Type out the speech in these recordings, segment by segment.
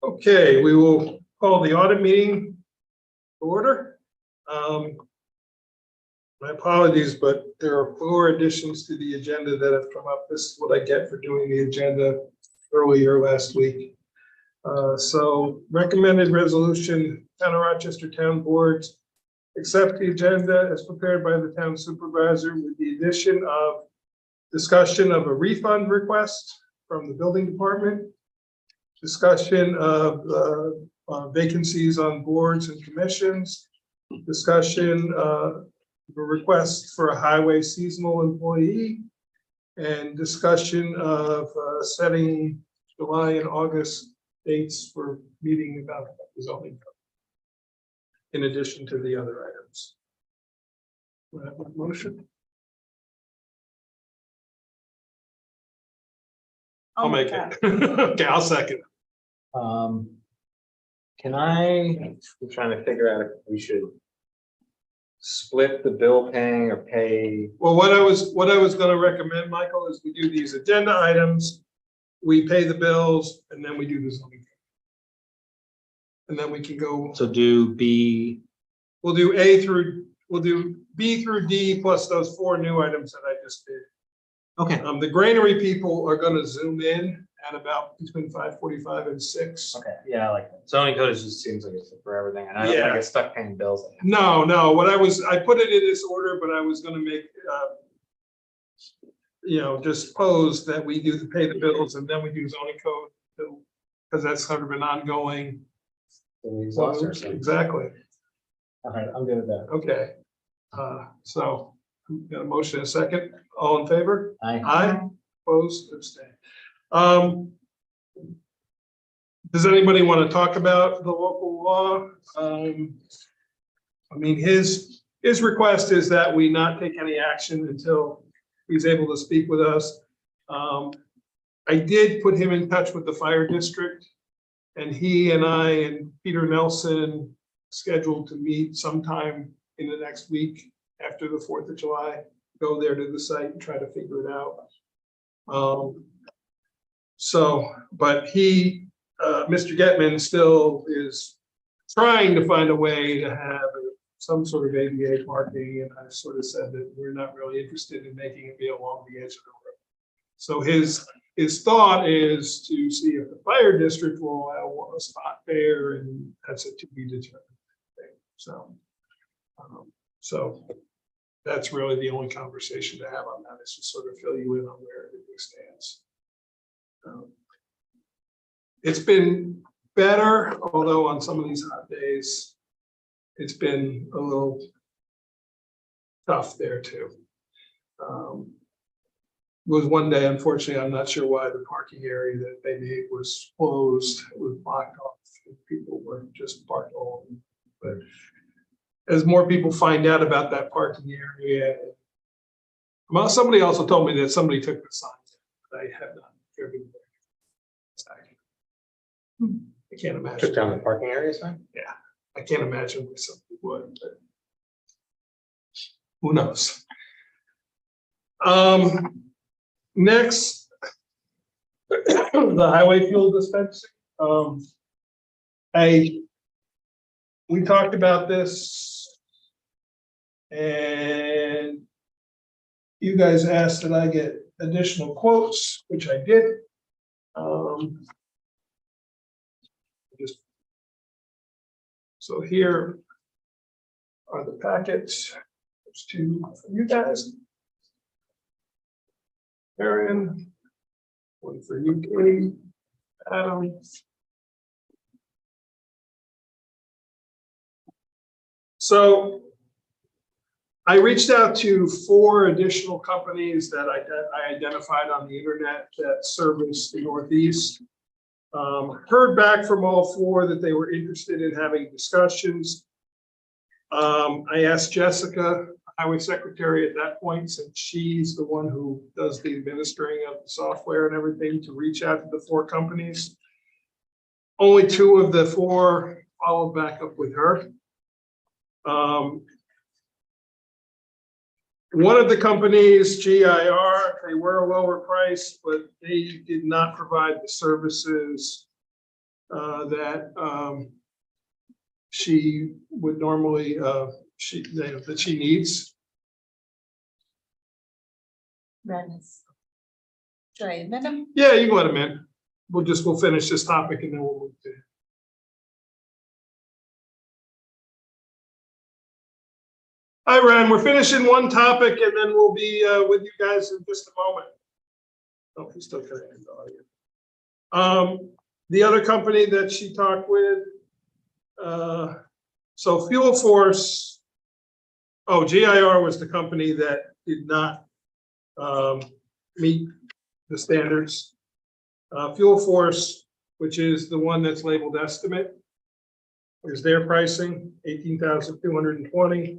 Okay, we will call the audit meeting to order. My apologies, but there are 4 additions to the agenda that have come up. This is what I get for doing the agenda earlier last week. So recommended resolution, Town of Rochester Town Boards accept the agenda as prepared by the town supervisor with the addition of discussion of a refund request from the building department, discussion of vacancies on boards and commissions, discussion of a request for a highway seasonal employee, and discussion of setting July and August dates for meeting about the zoning code, in addition to the other items. Do I have a motion? I'll make it. Okay, I'll second. I'm trying to figure out if we should split the bill paying or pay. Well, what I was going to recommend, Michael, is we do these agenda items, we pay the bills, and then we do the zoning code. And then we can go. So do B. We'll do B through D plus those 4 new items that I just did. Okay. The granary people are going to zoom in at about between 5:45 and 6. Okay. Yeah, I like that. Zoning code just seems like it's for everything, and I don't want to get stuck paying bills. No. I put it in this order, but I was going to make, just pose that we do pay the bills and then we do zoning code, because that's sort of an ongoing. Exactly. All right, I'm good with that. Okay. So got a motion and a second. All in favor? Aye. Opposed, abstain. Does anybody want to talk about the local law? I mean, his request is that we not take any action until he's able to speak with us. I did put him in touch with the fire district, and he and I and Peter Nelson scheduled to meet sometime in the next week after the 4th of July, go there to the site and try to figure it out. But Mr. Getman still is trying to find a way to have some sort of ADA parking, and I've sort of said that we're not really interested in making it be along the edge of the road. So his thought is to see if the fire district will allow a spot there, and that's a to be determined thing. So that's really the only conversation to have on that, is to sort of fill you in on where everything stands. It's been better, although on some of these hot days, it's been a little tough there too. Was one day, unfortunately, I'm not sure why the parking area that they made was closed. It was blocked off. People were just parked all over. But as more people find out about that parking area, well, somebody also told me that somebody took the sign. I have not driven there. I can't imagine. Took down the parking area sign? Yeah, I can't imagine why somebody would, but who knows? Next, the highway fuel dispensing. We talked about this, and you guys asked that I get additional quotes, which I did. So here are the packets. There's 2 for you guys. Aaron, 1 for you, Katie, Adam. So I reached out to 4 additional companies that I identified on the internet that service the Northeast. Heard back from all 4 that they were interested in having discussions. I asked Jessica, highway secretary at that point, since she's the one who does the administering of the software and everything, to reach out to the 4 companies. Only 2 of the 4 followed back up with her. One of the companies, GIR, they were a lower price, but they did not provide the services that she would normally, that she needs. Redness. Should I admit them? Yeah, you can let them in. We'll finish this topic and then we'll move to. Hi, Ren, we're finishing one topic and then we'll be with you guys in just a moment. Oh, he's still connected to audio. The other company that she talked with, so Fuel Force, GIR was the company that did not meet the standards. Fuel Force, which is the one that's labeled estimate, is their pricing, $18,220.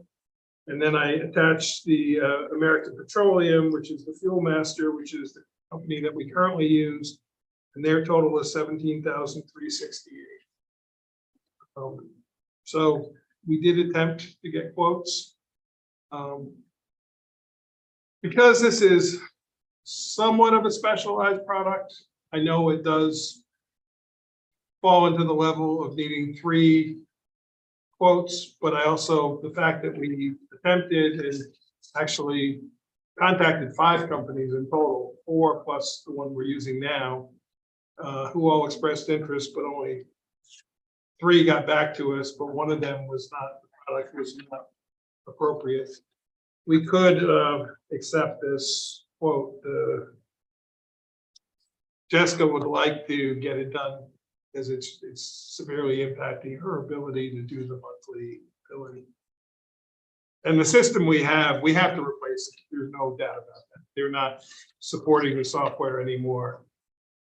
And then I attached the American Petroleum, which is the Fuel Master, which is the company that we currently use, and their total is $17,368. So we did attempt to get quotes. Because this is somewhat of a specialized product, I know it does fall into the level of needing 3 quotes, but I also, the fact that we attempted and actually contacted 5 companies in total, 4 plus the one we're using now, who all expressed interest, but only 3 got back to us, but one of them was not, the product was not appropriate. We could accept this quote. Jessica would like to get it done because it's severely impacting her ability to do the monthly billing. And the system we have to replace it. There's no doubt about that. They're not supporting the software anymore.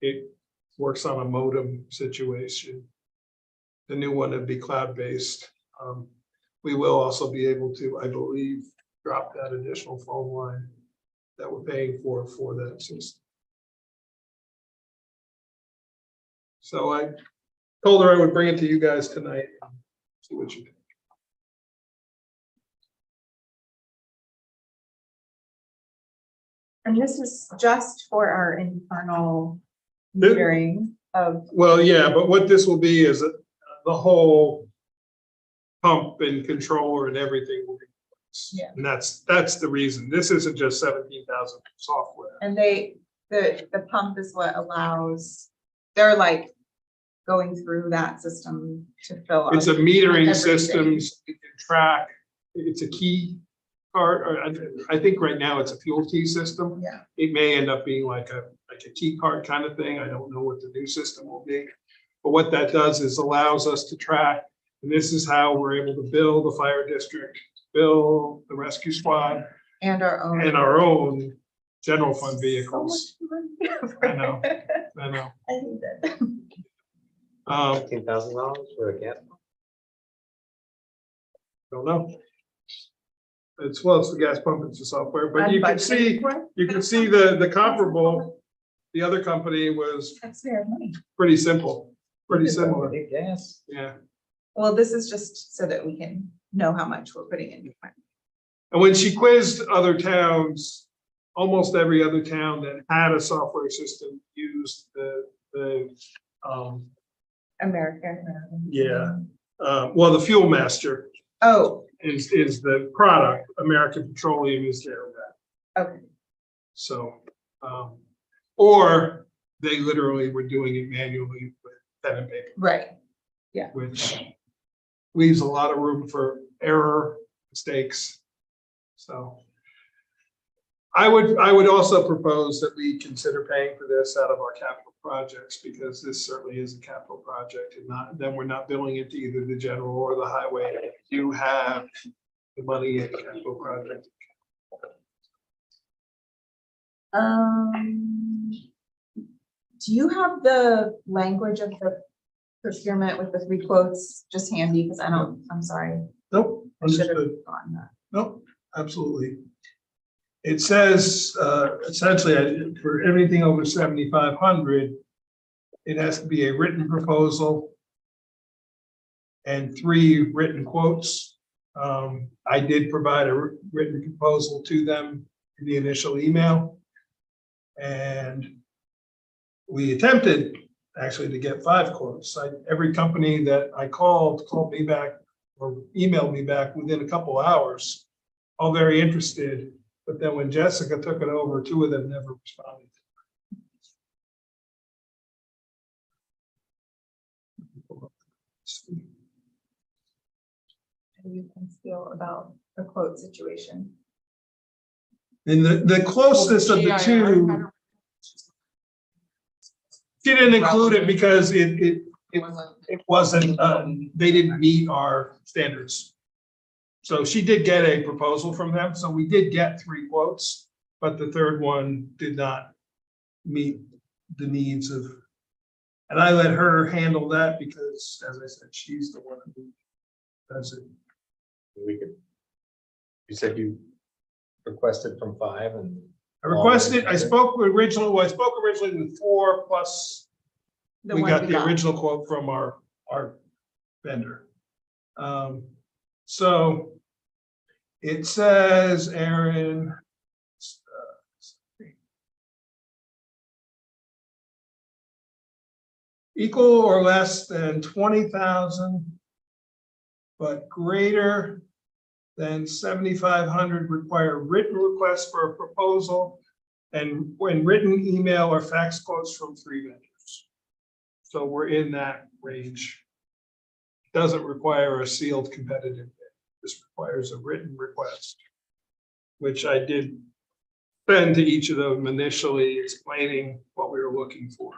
It works on a modem situation. The new one would be cloud-based. We will also be able to, I believe, drop that additional phone line that we're paying for that system. So I told her I would bring it to you guys tonight and see what you think. And this is just for our internal metering of. Well, yeah, but what this will be is the whole pump and controller and everything will be. Yeah. And that's the reason. This isn't just 17,000 software. And the pump is what allows, they're like going through that system to fill up. It's a metering everything. system, so we can track. It's a key card, or I think right now it's a fuel key system. Yeah. It may end up being like a key card kind of thing. I don't know what the new system will be. But what that does is allows us to track, and this is how we're able to bill the fire district, bill the rescue squad, And our own. general fund vehicles. So much money. I know. I hate it. $15,000 for a gas pump? Don't know. It's the gas pump, it's the software, but you can see the comparable. The other company was That's fair money. pretty simple, pretty similar. Big gas. Yeah. Well, this is just so that we can know how much we're putting in. And when she quizzed other towns, almost every other town that had a software system used the American. Yeah. Well, the Fuel Master Oh, is the product. American Petroleum is their rep. okay. So, or they literally were doing it manually with pen and paper, Right. which leaves a lot of room for error, mistakes. So I would also propose that we consider paying for this out of our capital projects, because this certainly is a capital project, and then we're not billing it to either the general or the highway. You have the money in the capital project. Do you have the language of the procurement with the 3 quotes just handy? Because I'm sorry. Nope. I should have Understood. gotten that. Nope, absolutely. It says, essentially, for everything over 7,500, it has to be a written proposal and 3 written quotes. I did provide a written proposal to them in the initial email. And we attempted actually to get 5 quotes. Every company that I called me back or emailed me back within a couple of hours, all very interested. But then when Jessica took it over, 2 of them never responded. How do you guys feel about the quote situation? And the closest of the two, she didn't include it because it wasn't, they didn't meet our standards. So she did get a proposal from them, so we did get 3 quotes, but the third one did not meet the needs of, and I let her handle that because, as I said, she's the one who does it. We could, you said you requested from 5 and. I spoke originally with 4 plus The we one got the got. original quote from our vendor. So it says, Aaron, equal or less than 20,000, but greater than 7,500 require written requests for a proposal and when written email or fax quotes from 3 vendors. So we're in that range. Doesn't require a sealed competitive bid. This requires a written request, which I did send to each of them initially explaining what we were looking for.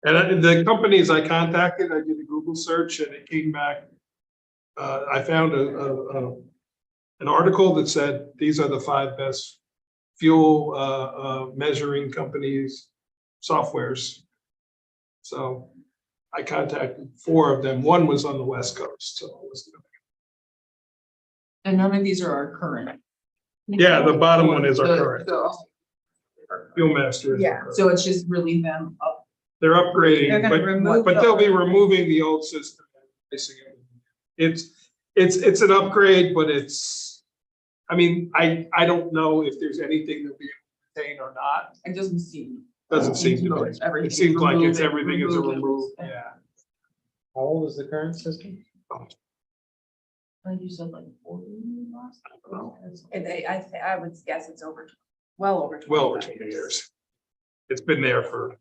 And the companies I contacted, I did a Google search and it came back. I found an article that said these are the 5 best fuel measuring companies, softwares. So I contacted 4 of them. 1 was on the West Coast. So it was, And none of these are our current. yeah, the bottom one is our So- current so- Fuel Master. Is our Yeah. current. So it's just really them up. They're upgrading, They're gonna remove but the they'll be old- removing the old system. And replacing it. It's an upgrade, but it's, I mean, I don't know if there's anything that'll be retained or not. It doesn't seem. Doesn't seem to No, be. it's everything It seems like it's remove it, everything is a remove it. remove, yeah. How old is the current system? Like you said, like 40 last. I don't know. And I would guess it's well over 20 Well over 20 years. It's been there for,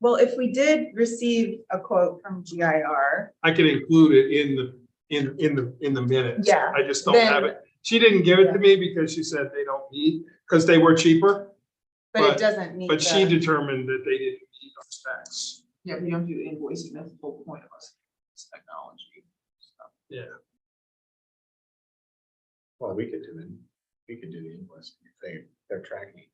Well, if we did receive a quote from GIR, I can include it in the minutes. Yeah, I just don't have it. She didn't give it to me because she said they don't need, because they were cheaper, but But- it doesn't meet. but she the- determined that they didn't meet our specs. Yeah, we don't do invoicing, that's the whole point of us, it's technology. Yeah. Well, we could do it. We could do the invoice if they're tracking.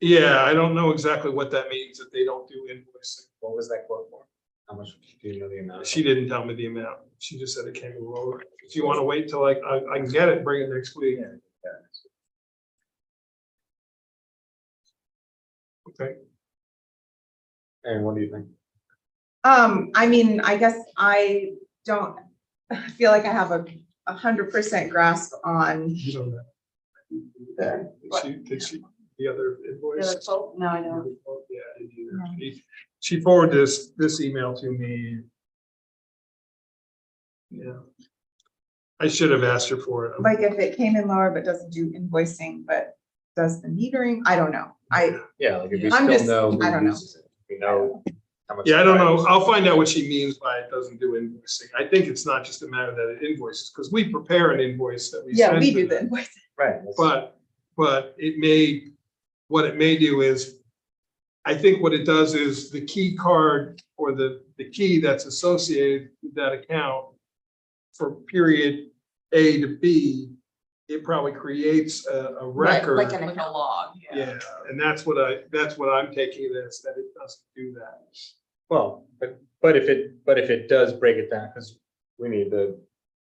Yeah, I don't know exactly what that means that they don't do invoicing. What was that quote for? How much do you know the amount? She didn't tell me the amount. She just said it came a little lower. If you want to wait till I can get it, bring it next week. Yeah. Okay. And what do you think? I mean, I guess I don't feel like I have a 100% grasp on You know that. the. Did she, the other invoice? No, I don't. Yeah, I didn't either. No. She forwarded this email to me. Yeah. I should have asked her for it. Like if it came in lower but doesn't do invoicing, but does the metering, I don't know. Yeah, like if we I'm still just- know I don't who know. uses it, we know how much. Yeah, I don't know. suppliers- I'll find out what she means by it doesn't do invoicing. I think it's not just a matter that it invoices, because we prepare an invoice that we Yeah, send we to do the them. invoicing. Right. But what it may do is, I think what it does is the key card or the key that's associated with that account for period A to B, it probably creates a record. Like an Like a log, Yeah, and that's what I'm taking it as, that it doesn't do that. Well, but if it does break it down, because we need the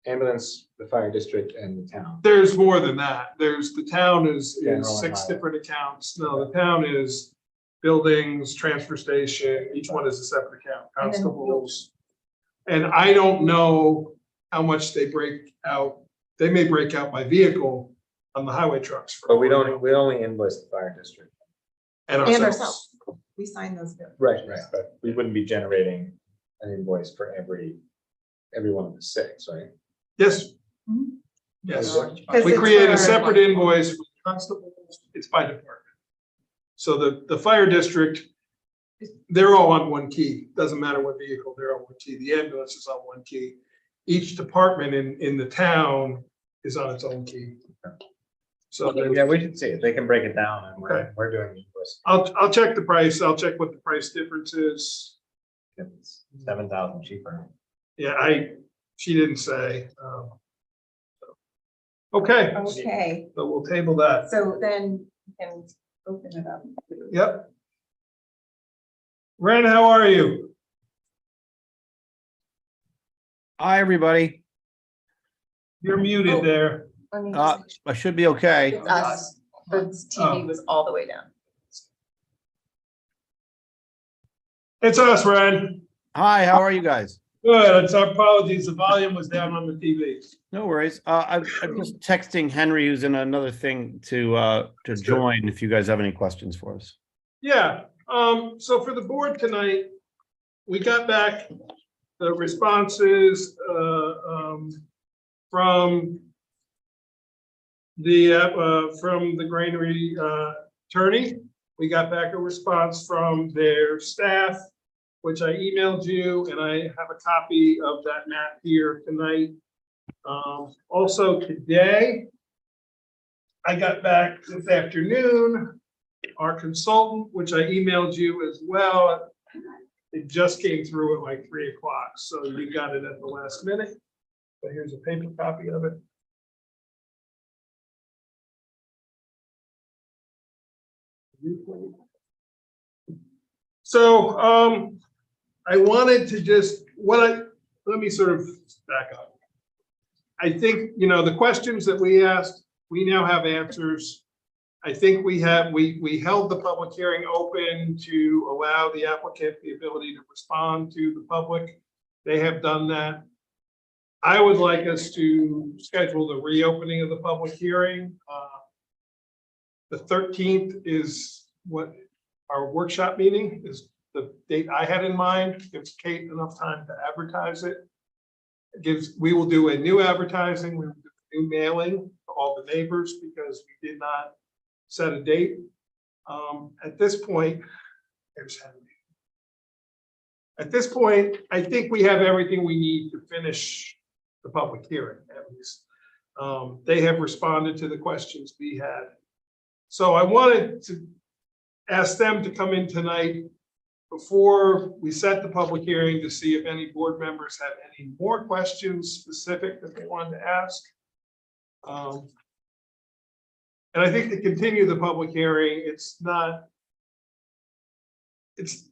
ambulance, the fire district, and the town. There's more than that. There's, the town is General and 6 highway. different accounts. No, the town is buildings, transfer station, each one is a separate account, And then- constables. And I don't know how much they break out. They may break out by vehicle, on the highway trucks. for But we all I don't, know. we only invoice the fire district. And And ourselves. We sign those. Right, but we wouldn't be generating an invoice for every one of the 6, right? Yes, Mhm. yes. Because We it's create a for- separate invoice for constables. It's by department. So the fire district, they're all on one key. Doesn't matter what vehicle, they're on one key. The ambulance is on one key. Each department in the town is on its own key. So Yeah, we should see it. They can break it down and Okay. we're doing the invoice. I'll check the price. I'll check what the price difference is. It's 7,000 cheaper. Yeah, she didn't say. Okay, Okay, so we'll table that. so then you can open it up. Yep. Ren, how are you? Hi, everybody. You're muted there. Let me I should be okay. It's us. The TV was all the way down. It's us, Ren. Hi, how are you guys? Good. It's our apologies. The volume was down on the TV. No worries. I'm just texting Henry, who's in another thing, to That's good. join if you guys have any questions for us. Yeah, so for the board tonight, we got back the responses from the granary attorney. We got back a response from their staff, which I emailed you, and I have a copy of that map here tonight. Also today, I got back this afternoon, our consultant, which I emailed you as well. It just came through at like 3 o'clock, so you got it at the last minute. But here's a paper copy of it. So I wanted to just, let me sort of back up. I think, the questions that we asked, we now have answers. I think we held the public hearing open to allow the applicant the ability to respond to the public. They have done that. I would like us to schedule the reopening of the public hearing. The 13th is what our workshop meeting is, the date I had in mind. Gives Kate enough time to advertise it. We will do a new advertising, we will do a new mailing to all the neighbors because we did not set a date. At this point, there's Henry. At this point, I think we have everything we need to finish the public hearing, at least. They have responded to the questions we had. So I wanted to ask them to come in tonight before we set the public hearing to see if any board members have any more questions specific that they wanted to ask. And I think to continue the public hearing, it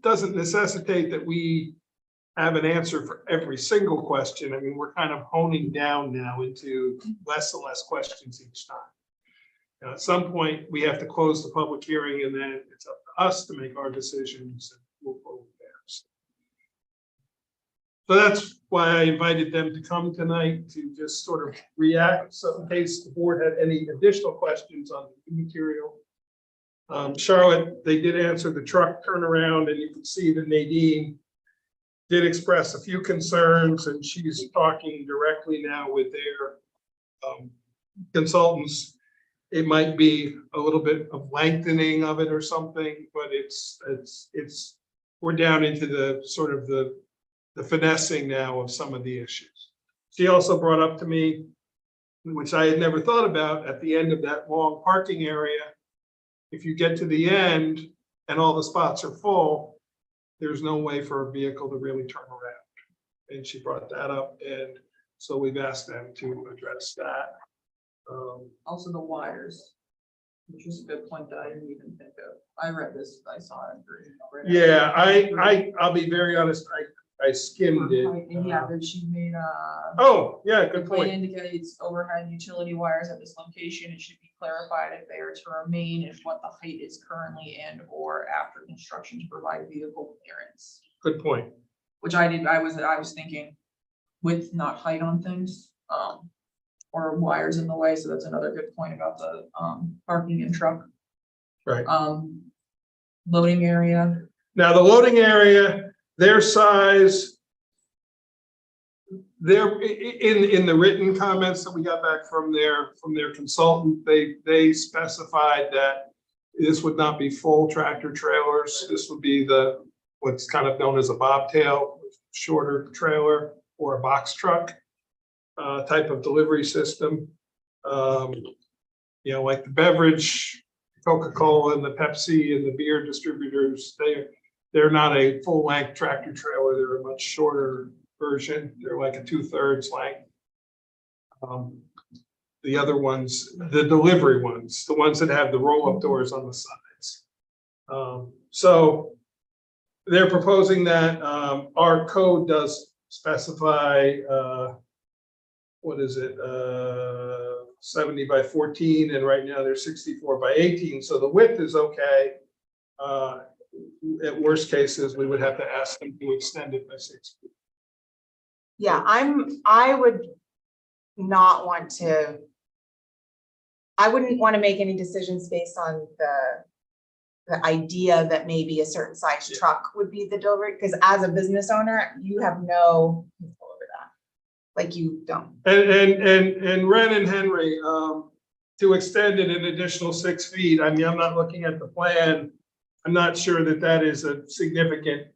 doesn't necessitate that we have an answer for every single question. I mean, we're kind of honing down now into less and less questions each time. At some point, we have to close the public hearing, and then it's up to us to make our decisions and move forward there. So that's why I invited them to come tonight to just sort of react. So in case the board had any additional questions on the material. Charlotte, they did answer the truck turnaround, and you can see that Nadine did express a few concerns, and she's talking directly now with their consultants. It might be a little bit of lengthening of it or something, but we're down into the sort of the finessing now of some of the issues. She also brought up to me, which I had never thought about, at the end of that long parking area, if you get to the end and all the spots are full, there's no way for a vehicle to really turn around. And she brought that up, and so we've asked them to address that. Also the wires, which is a good point that I didn't even think of. I read this, I saw it. Yeah, I'll be very honest, I skimmed it. And yeah, that she made Oh, yeah, the good plan point. indicates overhead utility wires at this location. It should be clarified if they are to remain and what the height is currently and or after construction to provide vehicle clearance. Good point. Which I did, I was thinking width, not height on things. or wires in the way, so that's another good point about the, parking and truck. Right. Loading area, Now, the loading area, their size, in the written comments that we got back from their consultant, they specified that this would not be full tractor trailers. This would be what's kind of known as a bobtail, shorter trailer, or a box truck type of delivery system. Like the beverage, Coca-Cola and the Pepsi and the beer distributors, they're not a full-length tractor trailer. They're a much shorter version. They're like a 2/3 length. The other ones, the delivery ones, the ones that have the roll-up doors on the sides. So they're proposing that our code does specify, what is it, 70 by 14, and right now they're 64 by 18. So the width is okay. At worst cases, we would have to ask them to extend it by 6 feet. Yeah, I would not want to. I wouldn't want to make any decisions based on the idea that maybe a certain size truck would be the delivery, because as a business owner, you have no control over that. Like, you don't. And Ren and Henry, to extend it an additional 6 feet, I mean, I'm not looking at the plan. I'm not sure that is a significant,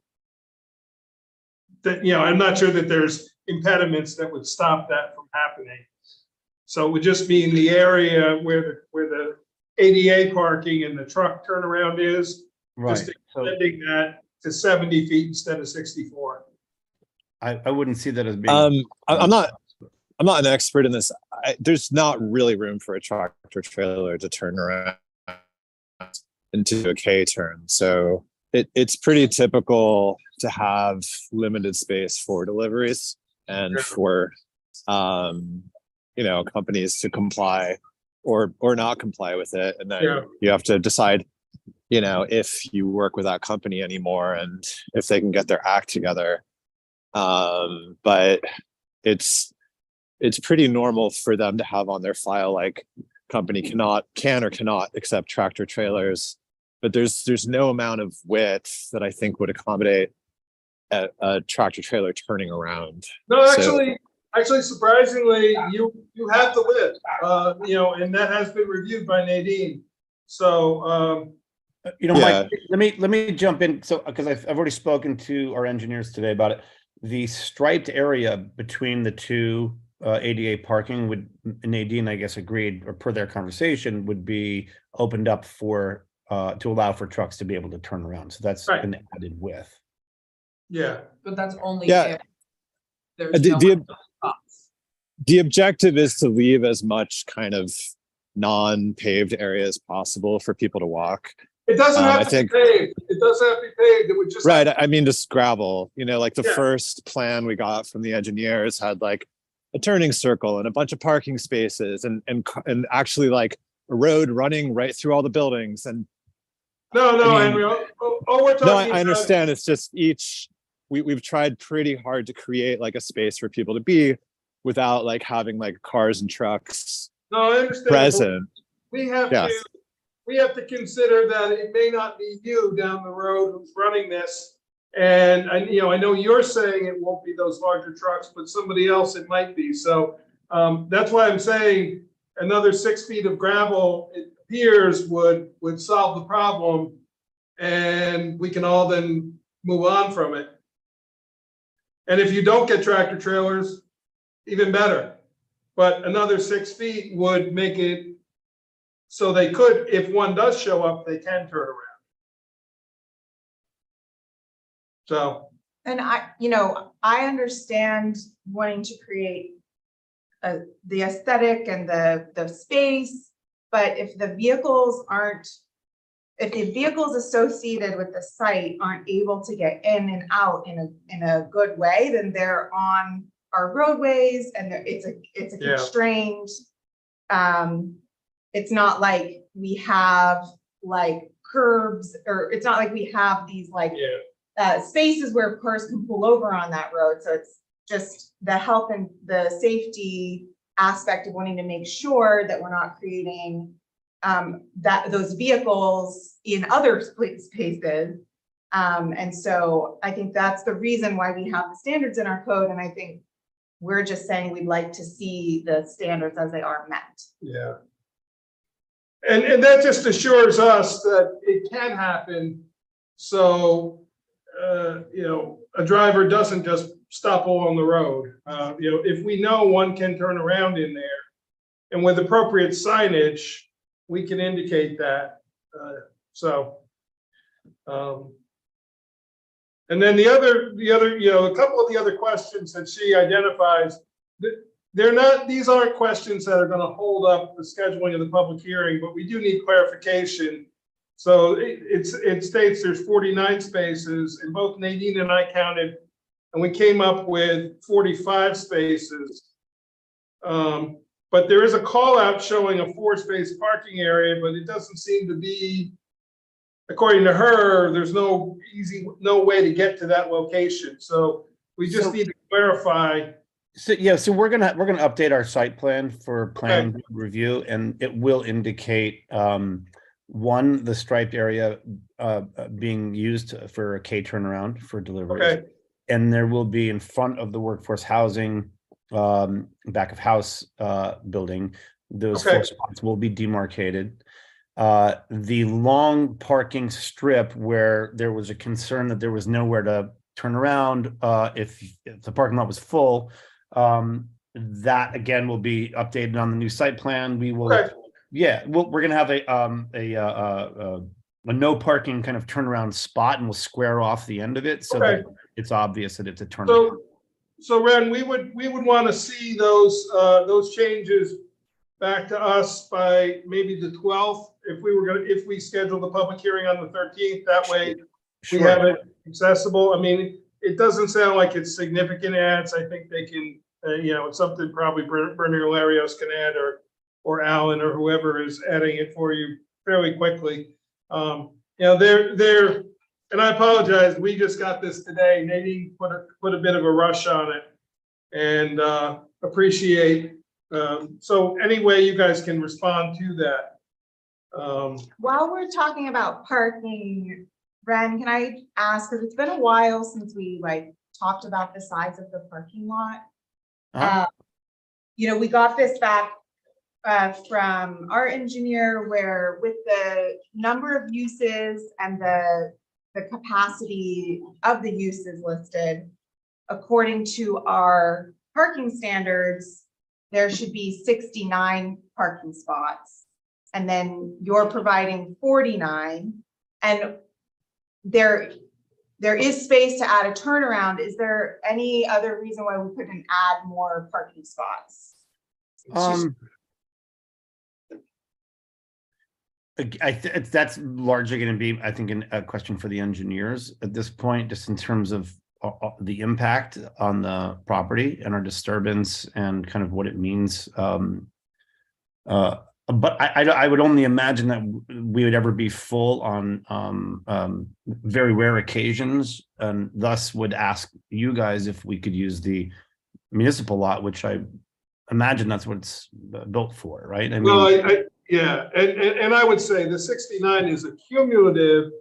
I'm not sure that there's impediments that would stop that from happening. So it would just mean the area where the ADA parking and the truck turnaround is, Right. just So extending that to 70 feet instead of 64. I wouldn't see that as being. I'm not an expert in this. There's not really room for a tractor trailer to turn around into a K-turn. So it's pretty typical to have limited space for deliveries and for companies to comply or not comply with it. And then you have to decide, if you work with that company anymore and if they can get their act together. But it's pretty normal for them to have on their file, like, company can or cannot accept tractor trailers, but there's no amount of width that I think would accommodate a tractor trailer turning around. No, actually, surprisingly, you have the width, and that has been reviewed by Nadine. So, Mike, let me jump in. So, because I've already spoken to our engineers today about it. The striped area between the two ADA parking would, Nadine, I guess, agreed, or per their conversation, would be opened up for to allow for trucks to be able to turn around. So that's an added width. Yeah. but that's only Yeah. if there's no The objective is to leave as much kind of non-paved area as possible for people to walk. It doesn't have to be paved. It doesn't have to be paved. It would just. Right. I mean, just gravel, like the Yeah. first plan we got from the engineers had like a turning circle and a bunch of parking spaces and actually like a road running right through all the buildings. And No, I mean, Henry. All we're talking no, about. I understand. It's just we've tried pretty hard to create like a space for people to be without like having like cars and trucks No, I understand. present. We have Yes. to consider that it may not be you down the road who's running this. And I know you're saying it won't be those larger trucks, but somebody else it might be. So that's why I'm saying another 6 feet of gravel, it appears, would solve the problem. And we can all then move on from it. And if you don't get tractor trailers, even better. But another 6 feet would make it so they could, if one does show up, they can turn around. So. And I understand wanting to create the aesthetic and the space, but if the vehicles associated with the site aren't able to get in and out in a good way, then they're on our roadways and it's a constrained. It's not like we have like curbs, or it's not like we have these like spaces where cars can pull over on that road. So it's just the health and the safety aspect of wanting to make sure that we're not creating those vehicles in other spaces. And so I think that's the reason why we have the standards in our code. And I think we're just saying we'd like to see the standards as they are met. Yeah. And that just assures us that it can happen. So, you know, a driver doesn't just stop along the road. You know, if we know one can turn around in there, and with appropriate signage, we can indicate that. And then the other, you know, a couple of the other questions that she identifies, these aren't questions that are going to hold up the scheduling of the public hearing, but we do need clarification. So it states there's 49 spaces, and both Nadine and I counted, and we came up with 45 spaces. But there is a call out showing a 4-space parking area, but it doesn't seem to be, according to her, there's no way to get to that location. So we just need to clarify. So yeah, so we're gonna update our site plan for plan review, and it will indicate one, the striped area being used for a K turnaround for deliveries. Okay. And there will be in front of the workforce housing, back of house building, those 4 spots will be demarcated. The long parking strip where there was a concern that there was nowhere to turn around if the parking lot was full, that again will be updated on the new site plan. We will, we're gonna have a no parking kind of turnaround spot, and we'll square off the end of it so that it's obvious that it's a turnaround. So Ren, we would want to see those changes back to us by maybe the 12th, if we schedule the public hearing on the 13th. That way we have it accessible. I mean, it doesn't sound like it's significant adds. I think they can, you know, it's something probably Bernie Larios can add, or Alan, or whoever is adding it for you fairly quickly. You know, and I apologize, we just got this today. Nadine put a bit of a rush on it, and appreciate. So any way you guys can respond to that. While we're talking about parking, Ren, can I ask, because it's been a while since we talked about the size of the parking lot. You know, we got this back from our engineer, where with the number of uses and the capacity of the uses listed, according to our parking standards, there should be 69 parking spots. And then you're providing 49. And there is space to add a turnaround. Is there any other reason why we couldn't add more parking spots? That's largely going to be, I think, a question for the engineers at this point, just in terms of the impact on the property and our disturbance and kind of what it means. But I would only imagine that we would ever be full on very rare occasions, and thus would ask you guys if we could use the municipal lot, which I imagine that's what it's built for, right? I mean, yeah, and I would say the 69 is a cumulative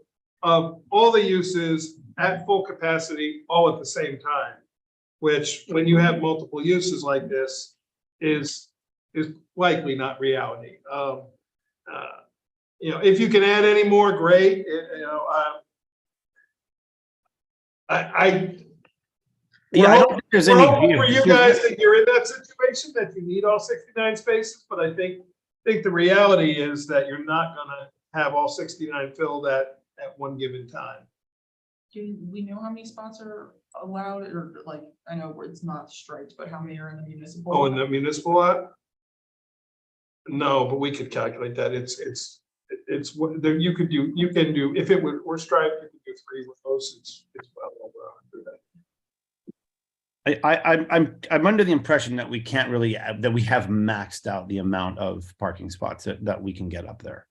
of all the uses at full capacity all at the same time, which, when you have multiple uses like this, is likely not reality. You know, if you can add any more, great. You know, I don't think there's any for you guys that you're in that situation that you need all 69 spaces, but I think the reality is that you're not going to have all 69 filled at one given time. Do we know how many spots are allowed, or I know where it's not striped, but how many are in the municipal? Oh, in the municipal lot? No, but we could calculate that. It's what you can do if it were striped, you could do 3 with those. It's well over 100. I'm under the impression that we can't really, that we have maxed out the amount of parking spots that we can get up there.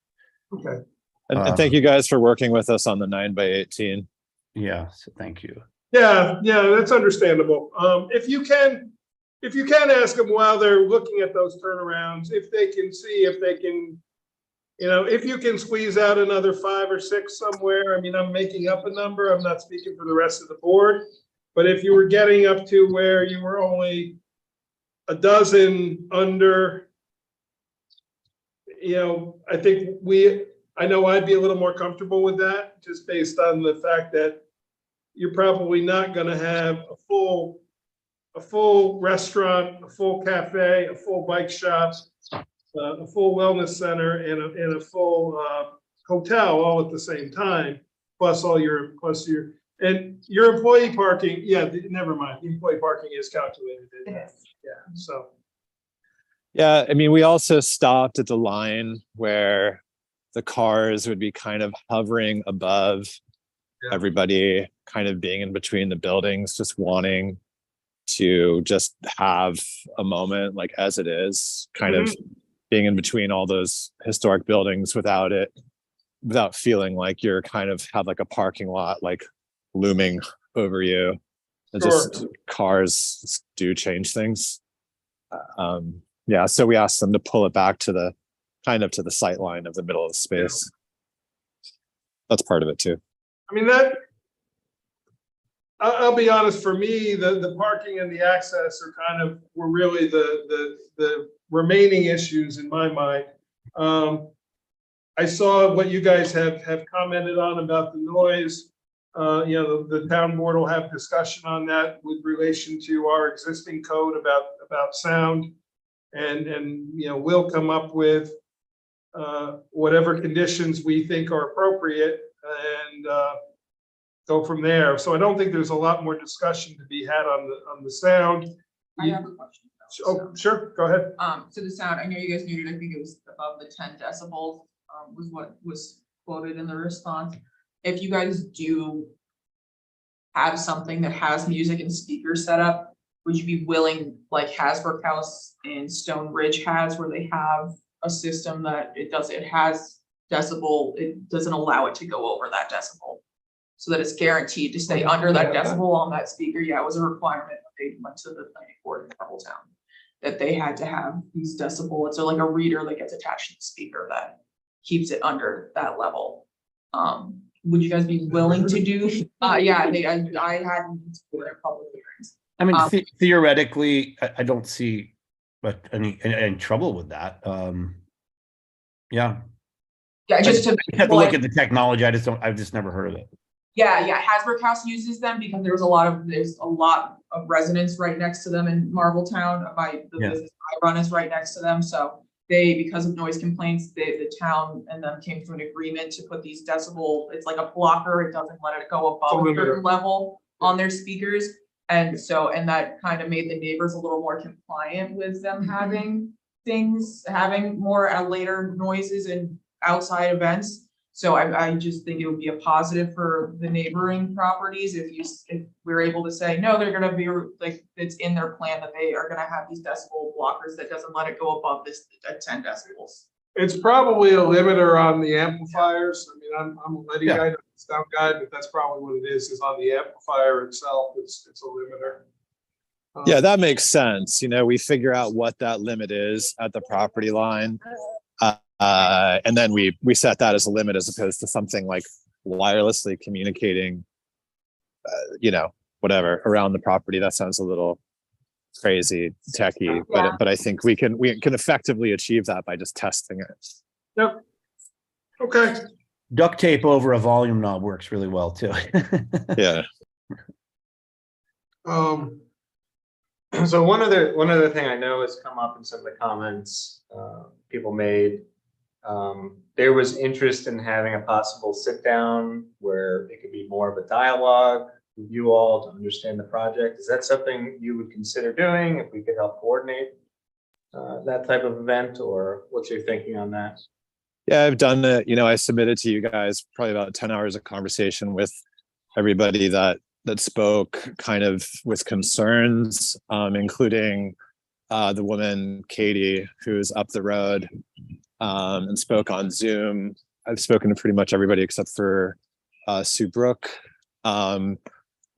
Okay. And thank you guys for working with us on the 9x18. Yeah, so thank you. Yeah, that's understandable. If you can, if you can ask them while they're looking at those turnarounds, if they can see, if they can, if you can squeeze out another 5 or 6 somewhere. I mean, I'm making up a number. I'm not speaking for the rest of the board. But if you were getting up to where you were only a dozen under, I think I know I'd be a little more comfortable with that, just based on the fact that you're probably not going to have a full restaurant, a full cafe, a full bike shop, a full wellness center, and a full hotel all at the same time, plus your and your employee parking. Yeah, never mind. The employee parking is calculated. It is. Yeah. So. Yeah, I mean, we also stopped at the line where the cars would be kind of hovering above everybody, kind of being in between the buildings, just wanting to just have a moment like as it is, kind of being in between all those historic buildings without feeling like you're kind of have like a parking lot like looming over you. And just cars do change things. Yeah, so we asked them to pull it back to the sight line of the middle of the space. That's part of it too. I mean, I'll be honest, for me, the parking and the access were really the remaining issues in my mind. I saw what you guys have commented on about the noise. The town board will have discussion on that with relation to our existing code about sound. And we'll come up with whatever conditions we think are appropriate and go from there. So I don't think there's a lot more discussion to be had on the sound. I have a question. Oh, sure, go ahead. So the sound, I know you guys noted, I think it was above the 10 decibels, was what was quoted in the response. If you guys do have something that has music and speakers set up, would you be willing, like Hasbrook House and Stone Ridge has, where they have a system that it has decibel, it doesn't allow it to go over that decibel, so that it's guaranteed to stay under that decibel on that speaker? Yeah, it was a requirement when they went to the planning board in Marbletown, that they had to have these decibel. It's like a reader that gets attached to the speaker that keeps it under that level. Would you guys be willing to do? Yeah, I had their public hearings. I mean, theoretically, I don't see any trouble with that. Yeah. Yeah, just to have to look at the technology. I've just never heard of it. Yeah. Hasbrook House uses them because there's a lot of residents right next to them in Marbletown. The business I run is right next to them. So because of noise complaints, the town and them came to an agreement to put these decibel, it's like a blocker. It doesn't let it go above a certain level on their speakers. And that kind of made the neighbors a little more compliant with them having more later noises and outside events. So I just think it would be a positive for the neighboring properties if we're able to say, no, they're gonna be like, it's in their plan that they are gonna have these decibel blockers that doesn't let it go above this at 10 decibels. It's probably a limiter on the amplifiers. I mean, I'm letting you guys know the sound guide, but that's probably what it is on the amplifier itself. It's a limiter. Yeah, that makes sense. We figure out what that limit is at the property line. And then we set that as a limit as opposed to something like wirelessly communicating, whatever around the property. That sounds a little crazy, techie, but I think we can effectively achieve that by just testing it. Yep. Okay. Duct tape over a volume knob works really well too. Yeah. So one other thing I know has come up in some of the comments people made. There was interest in having a possible sit down where it could be more of a dialogue with you all to understand the project. Is that something you would consider doing if we could help coordinate that type of event, or what's your thinking on that? Yeah, I've done it. I submitted to you guys probably about 10 hours of conversation with everybody that spoke kind of with concerns, including the woman, Katie, who's up the road and spoke on Zoom. I've spoken to pretty much everybody except for Sue Brook.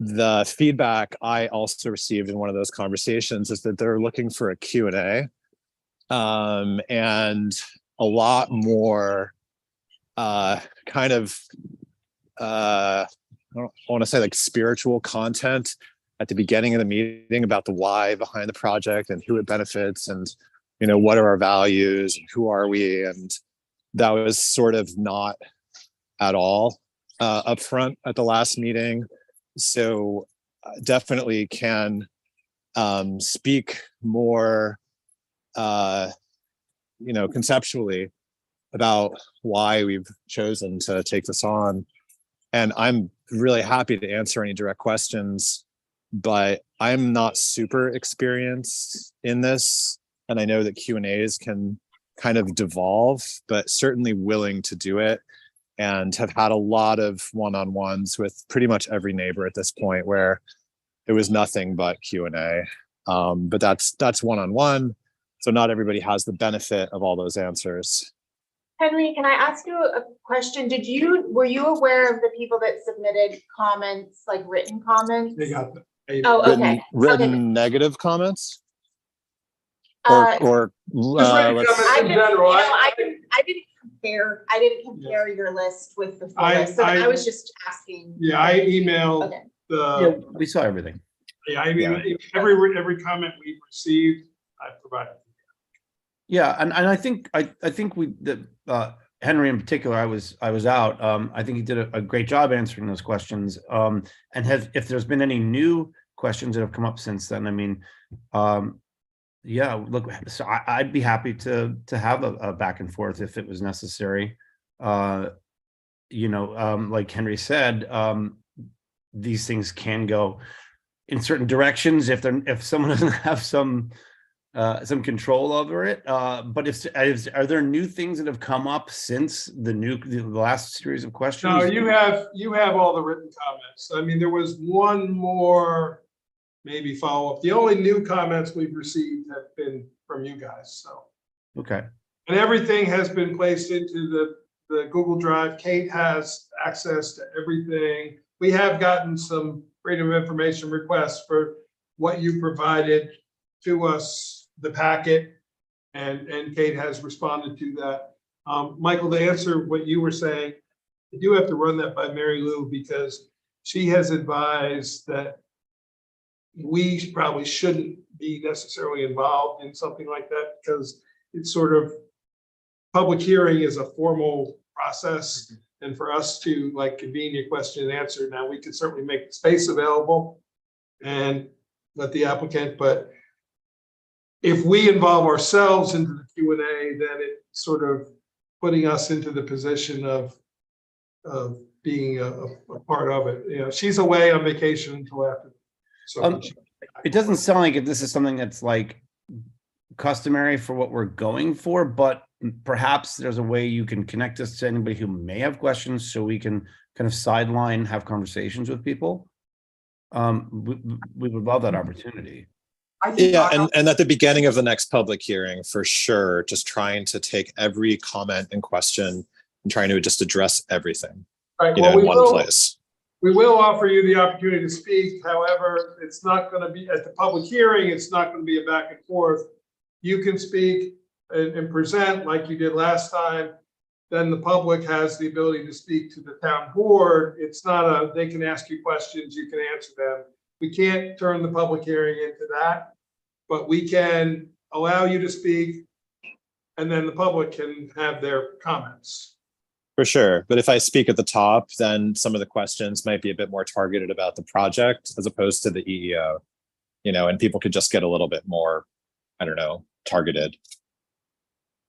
the feedback I also received in one of those conversations is that they're looking for a Q&A, and a lot more kind of I don't want to say like spiritual content at the beginning of the meeting about the why behind the project and who it benefits, and what are our values and who are we, and that was sort of not at all up front at the last meeting. So definitely can speak more conceptually about why we've chosen to take this on. And I'm really happy to answer any direct questions, but I'm not super experienced in this. And I know that Q&As can kind of devolve, but certainly willing to do it, and have had a lot of one-on-ones with pretty much every neighbor at this point where it was nothing but Q&A. But that's one-on-one. So not everybody has the benefit of all those answers. Henry, can I ask you a question? Were you aware of the people that submitted comments, like written comments? They got them. Oh, okay. Written negative comments? Uh, Or Just written let's- comments. I In just, general, I didn't compare your list with the full list, so I was just asking. Yeah, I emailed Okay. Yeah, we saw everything. I mean, every comment we've received, I provided. Yeah, and I think Henry in particular, I was out. I think he did a great job answering those questions. And if there's been any new questions that have come up since then, I mean, yeah, look, so I'd be happy to have a back and forth if it was necessary. Like Henry said, these things can go in certain directions if someone doesn't have some control over it. But are there new things that have come up since the last series of questions? No, you have all the written comments. I mean, there was one more maybe follow up. The only new comments we've received have been from you guys. So Okay. And everything has been placed into the Google Drive. Kate has access to everything. We have gotten some freedom of information requests for what you provided to us, the packet, and Kate has responded to that. Michael, to answer what you were saying, I do have to run that by Mary Lou because she has advised that we probably shouldn't be necessarily involved in something like that because it's sort of, public hearing is a formal process. And for us to like convene your question and answer, now we can certainly make space available and let the applicant, but if we involve ourselves into the Q&A, then it's sort of putting us into the position of being a part of it. You know, she's away on vacation until after. So it doesn't sound like this is something that's like customary for what we're going for, but perhaps there's a way you can connect us to anybody who may have questions so we can kind of sideline, have conversations with people. We would love that opportunity. I think Yeah, and at the beginning of the next public hearing, for sure, just trying to take every comment and question and trying to just address everything, right, in one place. We will offer you the opportunity to speak. However, it's not going to be at the public hearing. It's not going to be a back and forth. You can speak and present like you did last time. Then the public has the ability to speak to the town board. It's not they can ask you questions, you can answer them. We can't turn the public hearing into that, but we can allow you to speak and then the public can have their comments. For sure. But if I speak at the top, then some of the questions might be a bit more targeted about the project as opposed to the EEO, and people could just get a little bit more, I don't know, targeted.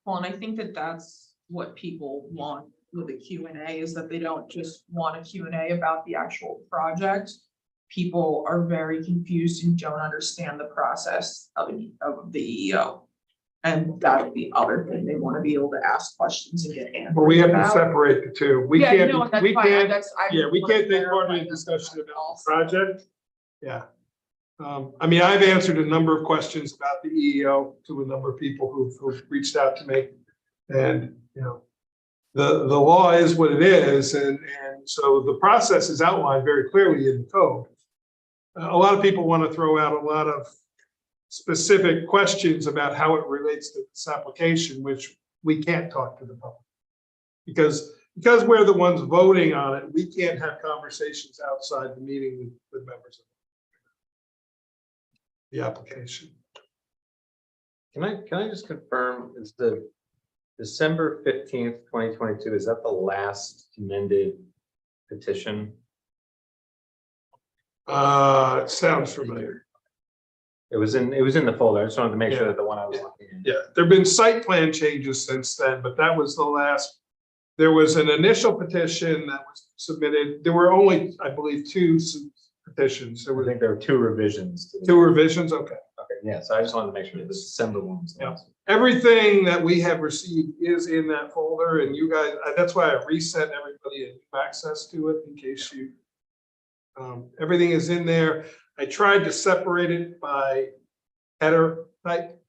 Well, and I think that that's what people want with a Q&A is that they don't just want a Q&A about the actual project. People are very confused and don't understand the process of the EEO. And that's the other thing, they want to be able to ask questions and get answers. But we have to about. separate the two. We Yeah, can't, no, that's we fine. can't, I we wanna can't take part clarify in a that discussion about the also. project. Yeah. I mean, I've answered a number of questions about the EEO to a number of people who've reached out to me. And, the law is what it is. And so the process is outlined very clearly in the code. a lot of people want to throw out a lot of specific questions about how it relates to this application, which we can't talk to the public. Because we're the ones voting on it, we can't have conversations outside the meeting with members of the application. Can I just confirm, is the December 15th, 2022, is that the last amended petition? It sounds familiar. It was in the folder. I just wanted to make sure that the one I was looking at. Yeah, there've been site plan changes since then, but that was the last. There was an initial petition that was submitted. There were only, I believe, 2 petitions. There I were think there were 2 revisions. To 2 revisions. Okay. Okay, yeah, so I just wanted to make sure that the December one was the Yeah. last. Everything that we have received is in that folder, and you guys, that's why I reset everybody and access to it in case you. Everything is in there. I tried to separate it by header type.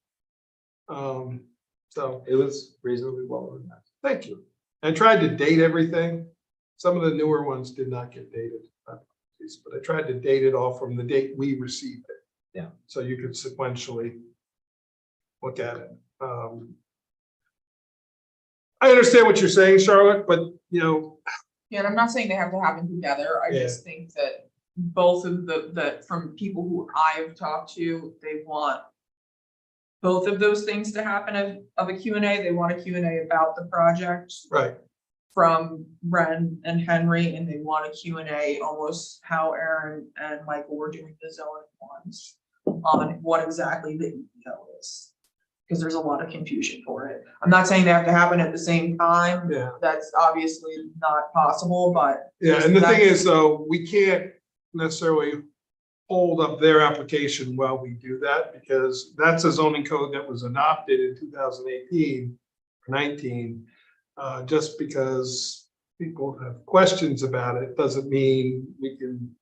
So It was reasonably well organized. thank you. I tried to date everything. Some of the newer ones did not get dated, but I tried to date it all from the date we received it. Yeah. So you could sequentially look at it. I understand what you're saying, Charlotte, but Yeah, and I'm not saying they have to happen together. I just think that both of the from people who I've talked to, they want both of those things to happen of a Q&A. They want a Q&A about the project right. from Ren and Henry, and they want a Q&A almost how Aaron and Michael were doing the zoning ones on what exactly the EO is. Because there's a lot of confusion for it. I'm not saying they have to happen at the same time. Yeah. That's obviously not possible, but. Yeah, and the thing is, though, we can't necessarily hold up their application while we do that, because that's a zoning code that was adopted in 2018, 19. Just because people have questions about it doesn't mean we can,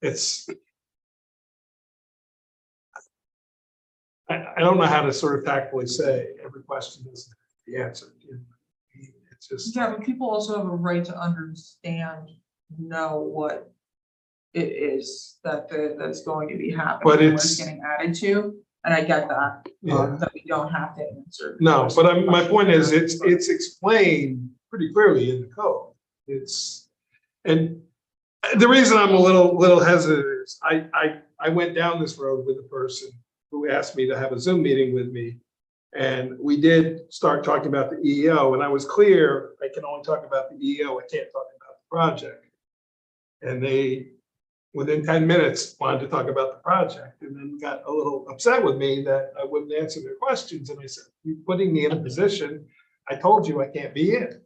it's. I don't know how to sort of tactfully say every question doesn't have to be answered. It's just. Yeah, but people also have a right to understand, know what it is that's going to be happening. But and what it's- getting added to, and I get that, Yeah. that we don't have to answer. No, but my point is, it's explained pretty clearly in the code. And the reason I'm a little hesitant is I went down this road with a person who asked me to have a Zoom meeting with me. And we did start talking about the EEO, and I was clear, I can only talk about the EEO, I can't talk about the project. And they, within 10 minutes, wanted to talk about the project, and then got a little upset with me that I wouldn't answer their questions. And I said, you're putting me in a position, I told you I can't be in.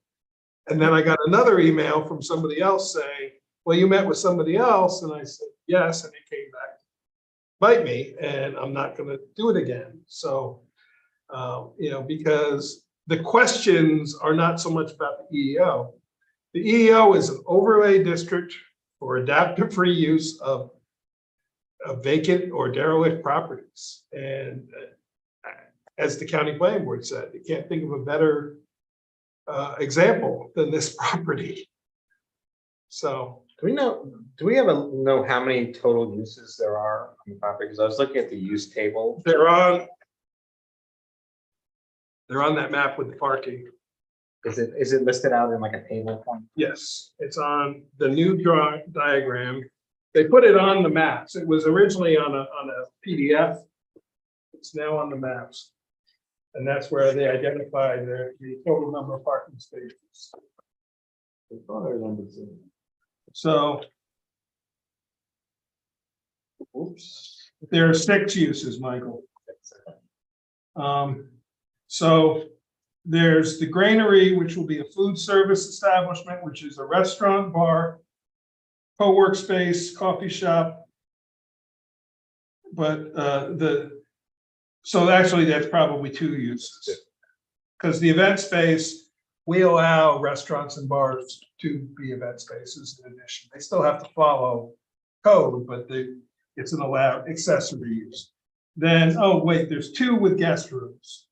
And then I got another email from somebody else saying, well, you met with somebody else, and I said, yes, and it came back to bite me, and I'm not gonna do it again. So, because the questions are not so much about the EEO. The EEO is an overlay district for adaptive free use of vacant or derelict properties. And as the county planning board said, you can't think of a better example than this property. So. Do we know how many total uses there are on the property? Because I was looking at the use table. They're on that map with the parking. Is it listed out in like a table form? Yes, it's on the new drawing diagram. They put it on the maps. It was originally on a PDF. It's now on the maps. And that's where they identify the total number of parking spaces. So. Oops. There are 6 uses, Michael. So there's the granary, which will be a food service establishment, which is a restaurant, bar, co-work space, coffee shop. But so actually that's probably 2 uses. Because the event space, we allow restaurants and bars to be event spaces in addition. They still have to follow code, but it's an allowed accessory use. Then, oh wait, there's 2 with guest rooms.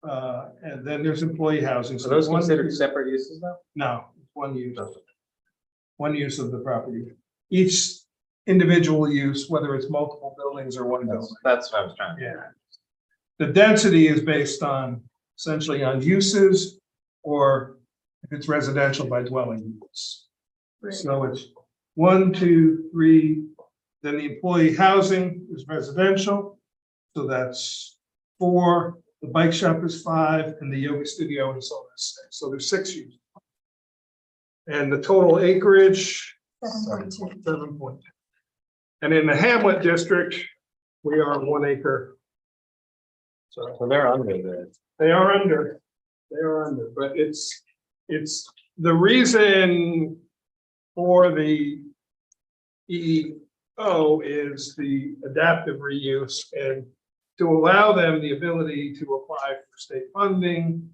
And then there's employee housing. So those one considered use- separate uses though? No, it's 1 use. 1 use of the property. each individual use, whether it's multiple buildings or one building. That's what I was trying to. Yeah. The density is based on, essentially on uses, or if it's residential by dwelling units. So it's 1, 2, 3, then the employee housing is residential, so that's 4, the bike shop is 5, and the yoga studio and so that's 6. So there's 6 uses. And the total acreage, 7.2. 7.2. And in the Hamlet district, we are 1 acre. So So they're under the. they are under, but it's the reason for the EEO is the adaptive reuse and to allow them the ability to apply for state funding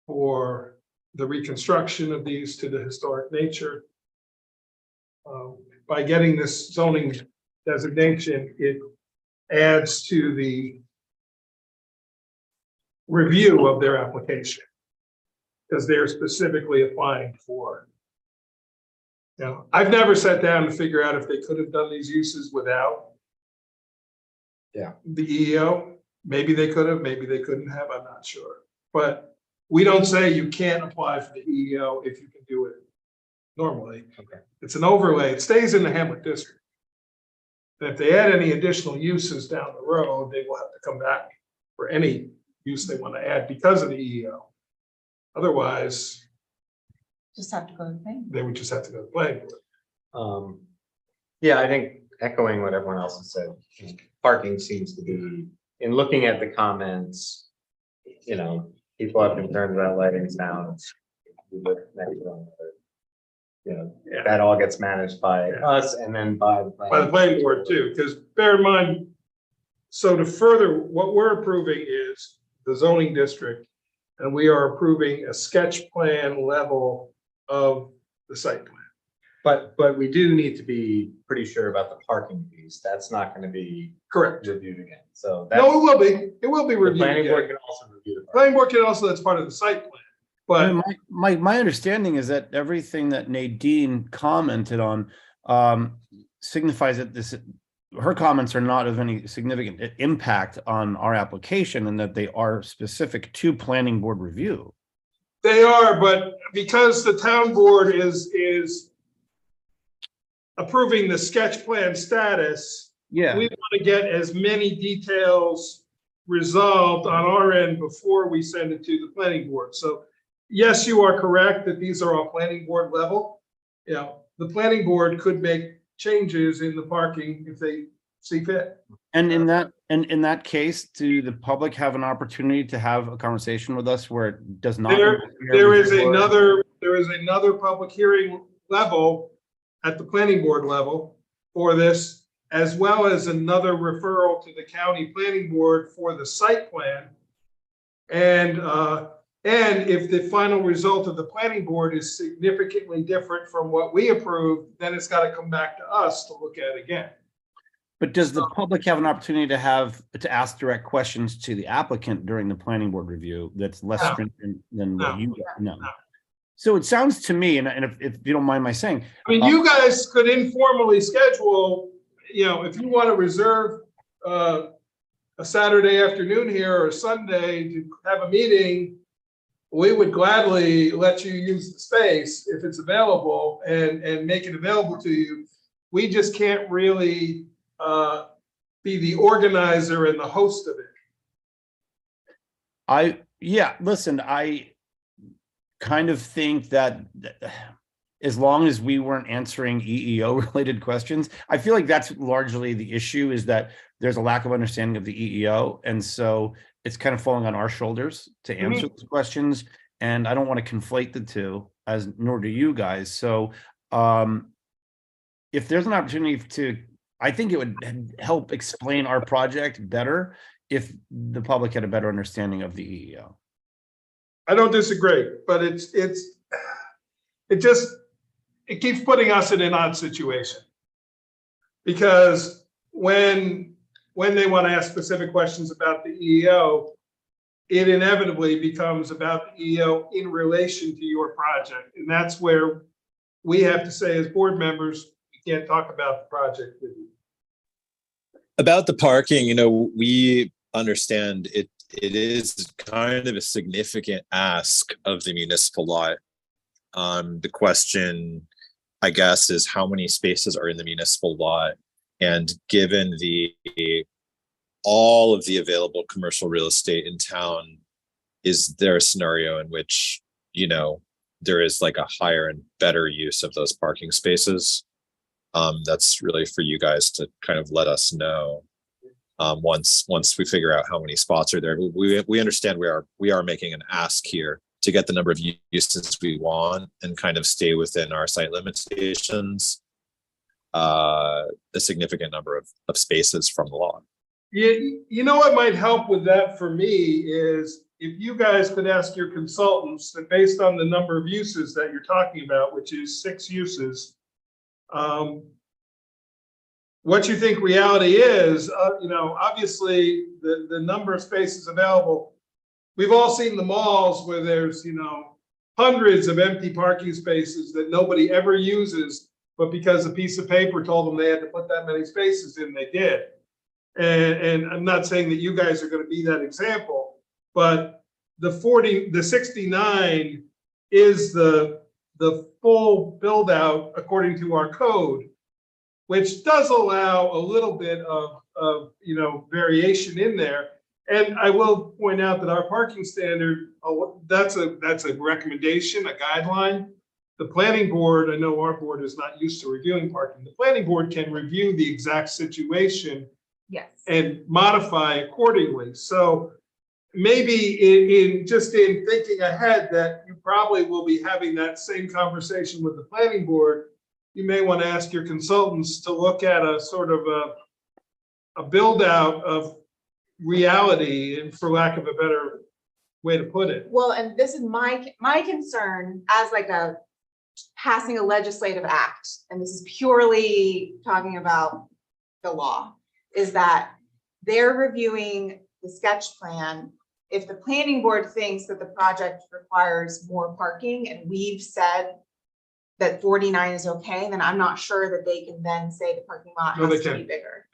for the reconstruction of these to the historic nature. By getting this zoning designation, it adds to the review of their application because they're specifically applying for. You know, I've never sat down to figure out if they could have done these uses without. Yeah. The EEO. Maybe they could have, maybe they couldn't have, I'm not sure. But we don't say you can't apply for the EEO if you can do it normally. Okay. It's an overlay, it stays in the Hamlet district. And if they add any additional uses down the road, they will have to come back for any use they want to add because of the EEO. Otherwise, Just have to go to the thing. they would just have to go to the planning board. Yeah, I think echoing what everyone else has said, parking seems to be, in looking at the comments, you know, people have concerns about lighting, sound. We live next to them, but, you know, Yeah. that all gets managed by us and then by the. By the planning board too, because bear in mind, so to further, what we're approving is the zoning district, and we are approving a sketch plan level of the site plan. But we do need to be pretty sure about the parking piece. That's not gonna be Correct. reviewed again, so. that's- No, it will be The reviewed. planning board again. can also review the. parking. Planning board can also, that's part of the site plan, I but mean, my understanding is that everything that Nadine commented on signifies that her comments are not of any significant impact on our application and that they are specific to planning board review. they are, but because the town board is approving the sketch plan status, Yeah, we want to get as many details resolved on our end before we send it to the planning board. So yes, you are correct that these are all planning board level. You know, the planning board could make changes in the parking if they see fit. and in that case, do the public have an opportunity to have a conversation with us where it does not? There is another public hearing level at the planning board level for this, as well as another referral to the county planning board for the site plan. And if the final result of the planning board is significantly different from what we approved, then it's got to come back to us to look at again. But does the public have an opportunity to ask direct questions to the applicant during the planning board review that's less No. stringent than what No. you know? No. So it sounds to me, and if you don't mind my saying, I mean, you guys could informally schedule, you know, if you want to reserve a Saturday afternoon here or a Sunday to have a meeting, we would gladly let you use the space if it's available and make it available to you. We just can't really be the organizer and the host of it. listen, I kind of think that as long as we weren't answering EEO related questions, I feel like that's largely the issue, is that there's a lack of understanding of the EEO. And so it's kind of falling on our shoulders to answer those questions. And I don't want to conflate the two, as nor do you guys. So if there's an opportunity I think it would help explain our project better if the public had a better understanding of the EEO. I don't disagree, but it keeps putting us in an odd situation. Because when they want to ask specific questions about the EEO, it inevitably becomes about the EEO in relation to your project. And that's where we have to say as board members, we can't talk about the project with you. About the parking, we understand it is kind of a significant ask of the municipal lot. The question, I guess, is how many spaces are in the municipal lot? And given all of the available commercial real estate in town, is there a scenario in which, there is like a higher and better use of those parking spaces? That's really for you guys to kind of let us know. Once we figure out how many spots are there, we understand we are making an ask here to get the number of uses we want and kind of stay within our site limitations, a significant number of spaces from the law. You know what might help with that for me is if you guys could ask your consultants that based on the number of uses that you're talking about, which is 6 uses, what you think reality is. Obviously the number of spaces available. We've all seen the malls where there's, hundreds of empty parking spaces that nobody ever uses, but because a piece of paper told them they had to put that many spaces in, they did. And I'm not saying that you guys are going to be that example, but the 69 is the full build out according to our code, which does allow a little bit of variation in there. And I will point out that our parking standard, that's a recommendation, a guideline. The planning board, I know our board is not used to reviewing parking. The planning board can review the exact situation, Yes. and modify accordingly. So maybe in thinking ahead that you probably will be having that same conversation with the planning board, you may want to ask your consultants to look at a sort of a build out of reality, and for lack of a better way to put it. Well, and this is my concern as like passing a legislative act, and this is purely talking about the law, is that they're reviewing the sketch plan. If the planning board thinks that the project requires more parking and we've said that 49 is okay, then I'm not sure that they can then say the parking lot No, has they to be can. bigger.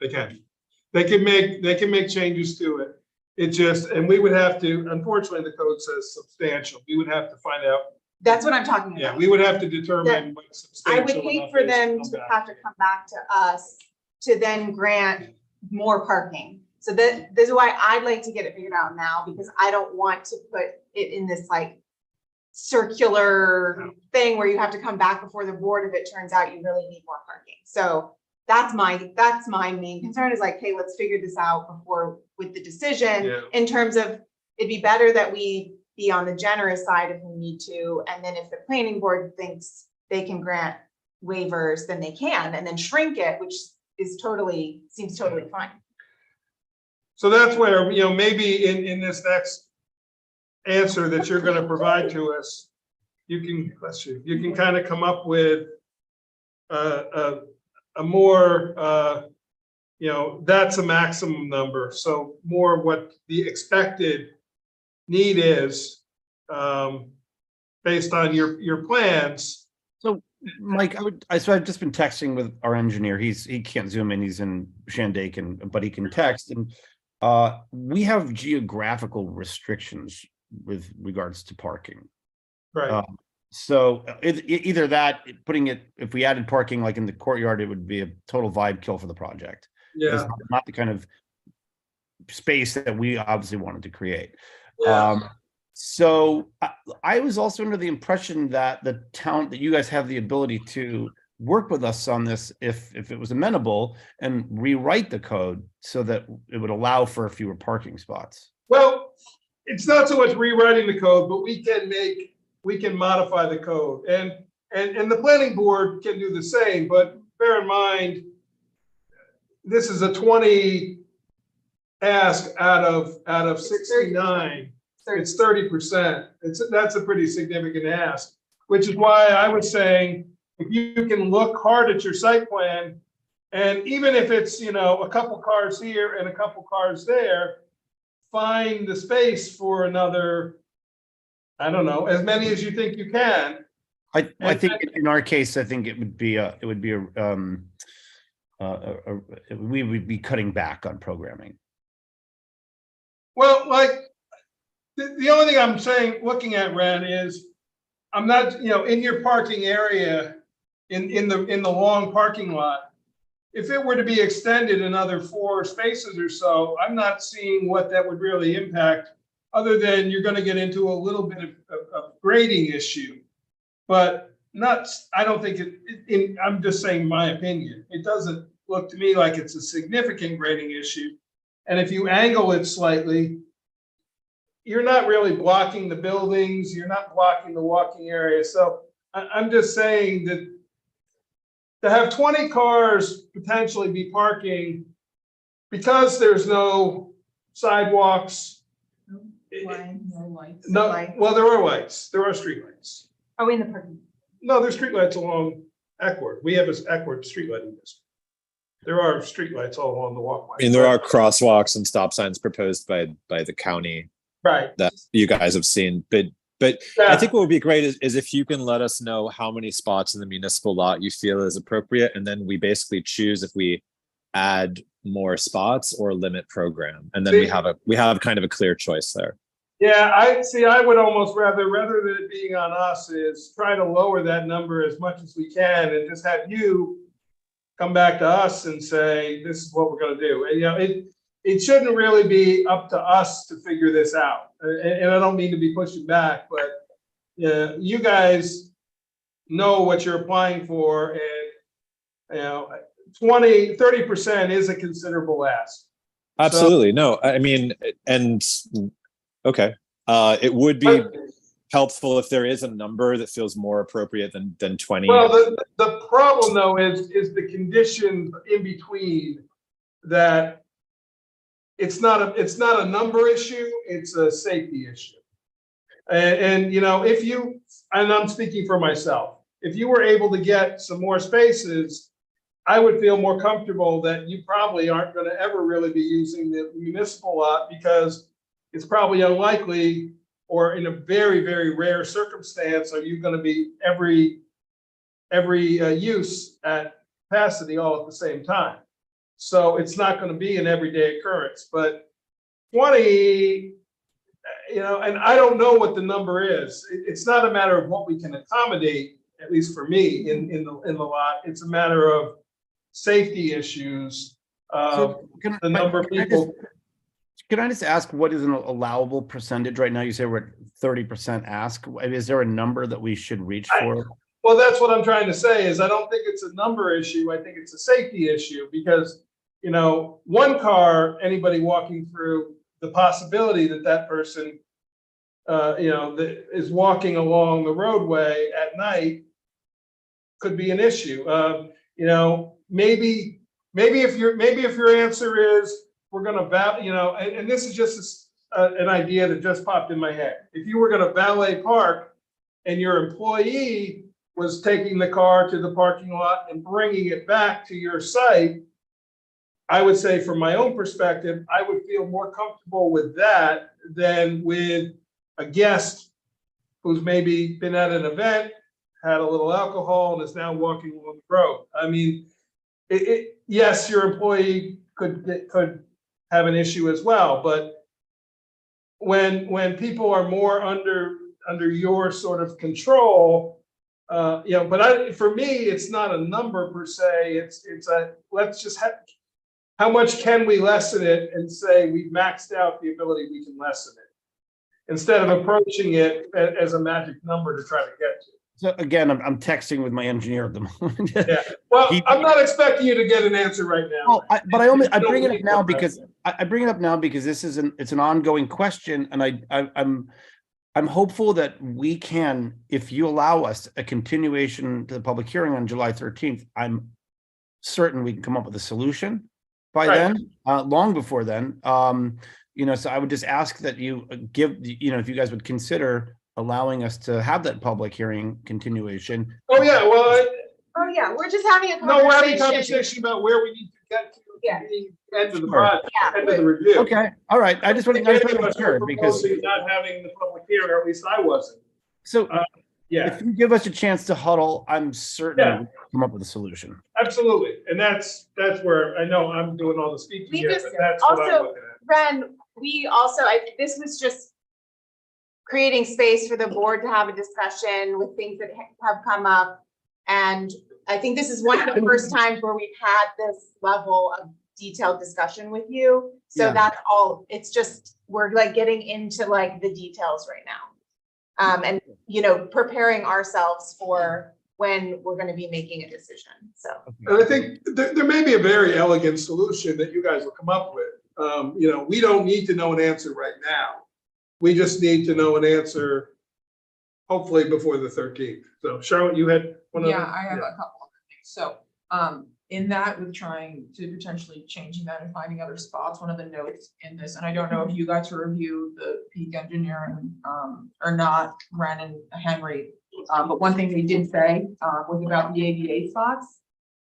They can make changes to it. And we would have to, unfortunately, the code says substantial. We would have to find out. That's what I'm talking about. Yeah, we would have to determine what I substantial. would hate enough for is them come to back. have to come back to us to then grant more parking. So this is why I'd like to get it figured out now, because I don't want to put it in this like circular thing where you have to come back before the board if it turns out you really need more parking. So that's my main concern, is like, hey, let's figure this out before with the decision. Yeah. In terms of, it'd be better that we be on the generous side if we need to, and then if the planning board thinks they can grant waivers, then they can, and then shrink it, which is seems totally fine. So that's where, maybe in this next answer that you're going to provide to us, you can kind of come up with a more, that's a maximum number. So more what the expected need is based on your plans. So Mike, so I've just been texting with our engineer. He can't zoom in. He's in Shandaken, but he can text. And we have geographical restrictions with regards to parking. Right. So either that, putting it, if we added parking like in the courtyard, it would be a total vibe kill for the project. Yeah. It's not the kind of space that we obviously wanted to create. Yeah. So I was also under the impression that that you guys have the ability to work with us on this if it was amenable, and rewrite the code so that it would allow for fewer parking spots. Well, it's not so much rewriting the code, but we can modify the code, and the planning board can do the same. But bear in mind, this is a 20 ask out of 69. It's 30%. That's a pretty significant ask, which is why I was saying, if you can look hard at your site plan, and even if it's, a couple cars here and a couple cars there, find the space for another, I don't know, as many as you think you can, I think in our case, I think we would be cutting back on programming. Well, like, the only thing I'm saying, looking at, Ren, is I'm not, in your parking area, in the long parking lot, if it were to be extended another 4 spaces or so, I'm not seeing what that would really impact, other than you're gonna get into a little bit of grading issue. But not, I don't think I'm just saying my opinion. It doesn't look to me like it's a significant grading issue. And if you angle it slightly, you're not really blocking the buildings, you're not blocking the walking area. So I'm just saying that to have 20 cars potentially be parking, because there's no sidewalks. No lights. No, Lights. well, there are lights, there are street lights. Are we in the parking? No, there's street lights along Eckward. We have an Eckward street lighting district. There are street lights all along the walkway. I mean, there are crosswalks and stop signs proposed by the county Right. that you guys have seen, but I Yeah. think what would be great is if you can let us know how many spots in the municipal lot you feel is appropriate, and then we basically choose if we add more spots or limit program, and then we have kind of a clear choice there. Yeah, I would almost rather than it being on us, is try to lower that number as much as we can and just have you come back to us and say, this is what we're gonna do. And, it shouldn't really be up to us to figure this out. And I don't mean to be pushing back, but you guys know what you're applying for, and 30% is a considerable ask. Absolutely. No, I mean, and okay. It would be helpful if there is a number that feels more appropriate than 20. Well, the problem though is the condition in between, that it's not a number issue, it's a safety issue. And and I'm speaking for myself, if you were able to get some more spaces, I would feel more comfortable that you probably aren't going to ever really be using the municipal lot, because it's probably unlikely, or in a very, very rare circumstance, are you going to be every use at capacity all at the same time. So it's not going to be an everyday occurrence. But 20, and I don't know what the number is. It's not a matter of what we can accommodate, at least for me, in the lot. It's a matter of safety issues. The number of people. Can I just ask, what is an allowable percentage right now? You say we're at 30% ask. Is there a number that we should reach for? Well, that's what I'm trying to say, is I don't think it's a number issue. I think it's a safety issue, because, one car, anybody walking through, the possibility that person, that is walking along the roadway at night could be an issue. Maybe if your answer is, we're going to and this is just an idea that just popped in my head. If you were going to valet park and your employee was taking the car to the parking lot and bringing it back to your site, I would say, from my own perspective, I would feel more comfortable with that than with a guest who's maybe been at an event, had a little alcohol, and is now walking along the road. I mean, yes, your employee could have an issue as well, but when people are more under your sort of control, for me, it's not a number per se. It's a, let's just have, how much can we lessen it, and say we've maxed out the ability we can lessen it, instead of approaching it as a magic number to try to get to. So again, I'm texting with my engineer at the moment. Yeah. Well, I'm not expecting you to get an answer right now. Well, I bring it up now because I bring it up now because it's an ongoing question, and I'm hopeful that we can, if you allow us a continuation to the public hearing on July 13th, I'm certain we can come up with a solution by then, long before then. So I would just ask that you give, if you guys would consider allowing us to have that public hearing continuation. Oh, yeah, well, We're just having a conversation. no, we're having a conversation about where we need to get to the end of the project, end of the review. Okay, all right. I just want to make sure, because not having the public hearing, or at least I wasn't. So Yeah, If you give us a chance to huddle, I'm certain Yeah. we'll come up with a solution. absolutely. And that's where I know I'm doing all the speaking We here, just but that's what I'm also- looking at. Ren, we also, this was just creating space for the board to have a discussion with things that have come up. And I think this is one of the first times where we've had this level of detailed discussion with you. So Yeah. that's all, it's just, we're like getting into like the details right now. And, you know, preparing ourselves for when we're gonna be making a decision, so. And I think there may be a very elegant solution that you guys will come up with. You know, we don't need to know an answer right now. We just need to know an answer hopefully before the 13th. So Charlotte, you had one of Yeah, I have a couple other things. So, in that with trying to potentially changing that and finding other spots, one of the notes in this, and I don't know if you got to review the peak engineering, or not, Ren and Henry. But one thing they did say, was about the ADA spots.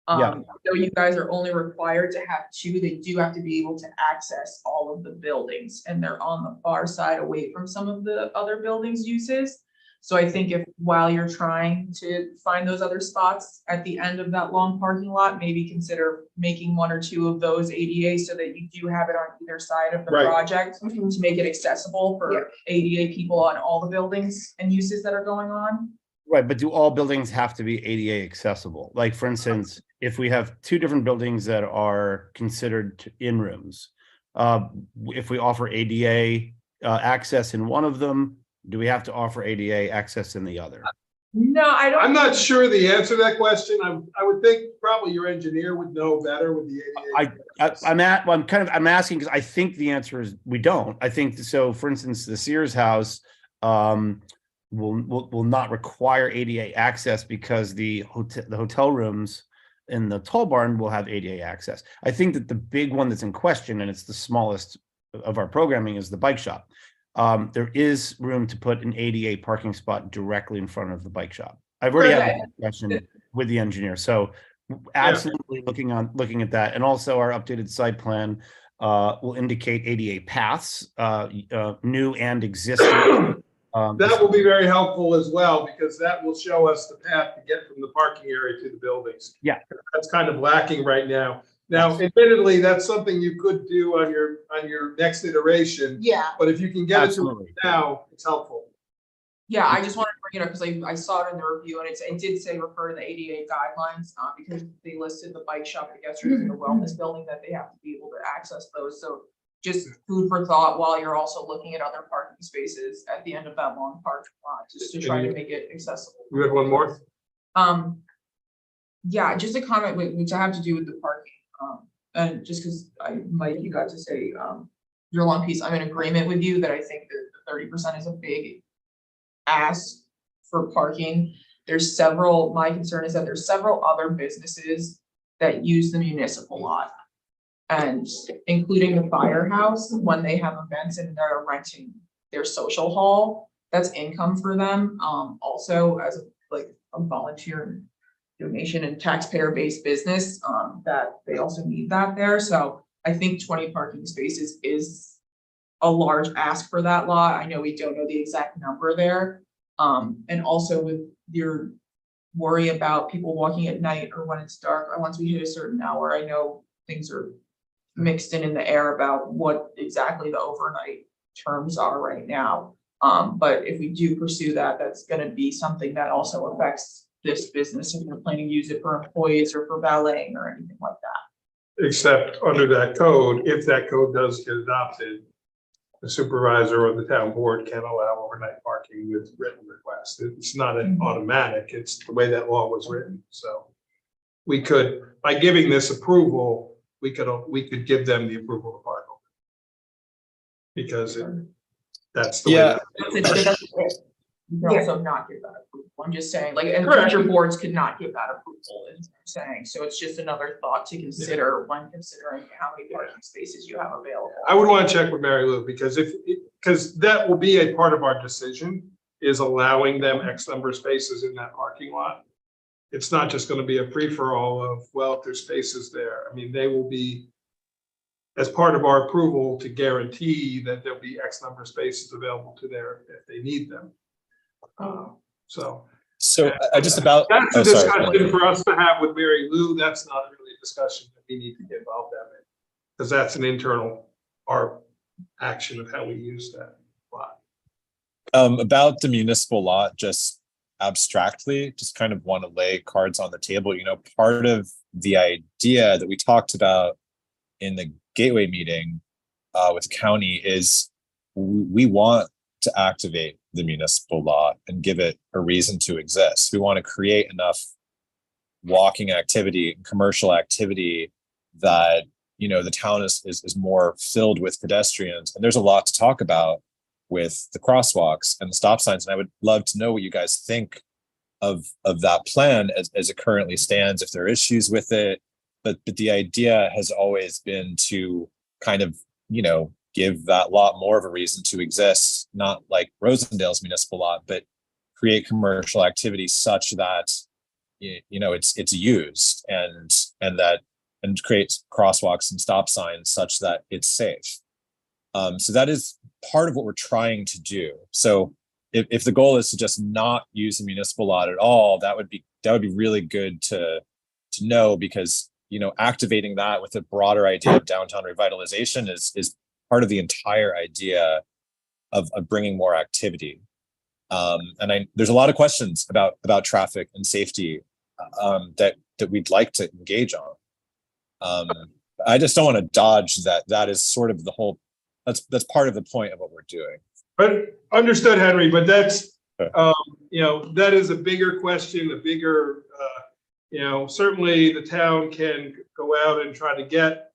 Yeah. Though you guys are only required to have two, they do have to be able to access all of the buildings, and they're on the far side away from some of the other buildings' uses. So I think if, while you're trying to find those other spots at the end of that long parking lot, maybe consider making one or two of those ADA so that you do have it on either side of the Right. project to make it accessible Yeah. for ADA people on all the buildings and uses that are going on. Right, but do all buildings have to be ADA accessible? Like, for instance, if we have two different buildings that are considered in rooms, if we offer ADA access in one of them, do we have to offer ADA access in the other? No, I don't. I'm not sure the answer to that question. I would think probably your engineer would know better with the ADA. I'm asking because I think the answer is we don't. I think so. For instance, the Sears house will not require ADA access because the hotel rooms in the tall barn will have ADA access. I think that the big one that's in question, and it's the smallest of our programming, is the bike shop. There is room to put an ADA parking spot directly in front of the bike shop. I've already had that discussion with the engineer, so absolutely looking at that, and also our updated site plan will indicate ADA paths, new and existing. That will be very helpful as well, because that will show us the path to get from the parking area to the buildings. Yeah. That's kind of lacking right now. Now, admittedly, that's something you could do on your next iteration, Yeah, but if you can get it to Absolutely. now, it's helpful. Yeah, I just wanted to bring it up because I saw it in the review and it did say refer to the ADA guidelines, because they listed the bike shop, the guest rooms, and the wellness building, that they have to be able to access those. So just food for thought while you're also looking at other parking spaces at the end of that long parking lot, just to try to make it accessible. You had one more? Yeah, just a comment which I have to do with the parking. And just because Mike, you got to say, your long piece, I'm in agreement with you that I think that the 30% is a big ask for parking. My concern is that there's several other businesses that use the municipal lot. And including the firehouse, when they have events and they're renting their social hall, that's income for them. Also as a volunteer donation and taxpayer-based business, that they also need that there. So I think 20 parking spaces is a large ask for that lot. I know we don't know the exact number there. And also with your worry about people walking at night or when it's dark, or once we hit a certain hour, I know things are mixed in the air about what exactly the overnight terms are right now. But if we do pursue that, that's gonna be something that also affects this business if you're planning to use it for employees or for valeting or anything like that. Except under that code, if that code does get adopted, the supervisor or the town board can allow overnight parking with written request. It's not an automatic, it's the way that law was written. So we could, by giving this approval, we could give them the approval to park over. Because that's the way. Yeah. You can also not give that approval. I'm just saying, and future boards could not give that approval, is what I'm saying. So it's just another thought to consider when considering how many parking spaces you have available. I would want to check with Mary Lou, because because that will be a part of our decision, is allowing them X number of spaces in that parking lot. It's not just going to be a free-for-all of, well, if there's spaces there. I mean, they will be, as part of our approval, to guarantee that there'll be X number of spaces available to there if they need them. So So I just about, that's a oh, sorry. discussion for us to have with Mary Lou. That's not really a discussion that we need to get involved in, because that's an internal, our action of how we use that lot. About the municipal lot, just abstractly, just kind of want to lay cards on the table. You know, part of the idea that we talked about in the gateway meeting with the county is we want to activate the municipal lot and give it a reason to exist. We want to create enough walking activity and commercial activity that, you know, the town is more filled with pedestrians. And there's a lot to talk about with the crosswalks and the stop signs. And I would love to know what you guys think of that plan as it currently stands, if there are issues with it. But the idea has always been to kind of, you know, give that lot more of a reason to exist, not like Rosendale's municipal lot, but create commercial activity such that, you know, it's used and create crosswalks and stop signs such that it's safe. So that is part of what we're trying to do. So if the goal is to just not use the municipal lot at all, that would be really good to know, because, you know, activating that with a broader idea of downtown revitalization is part of the entire idea of bringing more activity. And there's a lot of questions about traffic and safety that we'd like to engage on. I just don't want to dodge that. That is sort of the whole. That's part of the point of what we're doing. But understood, Henry, but that's, you know, that is a bigger question, a bigger, you know, certainly the town can go out and try to get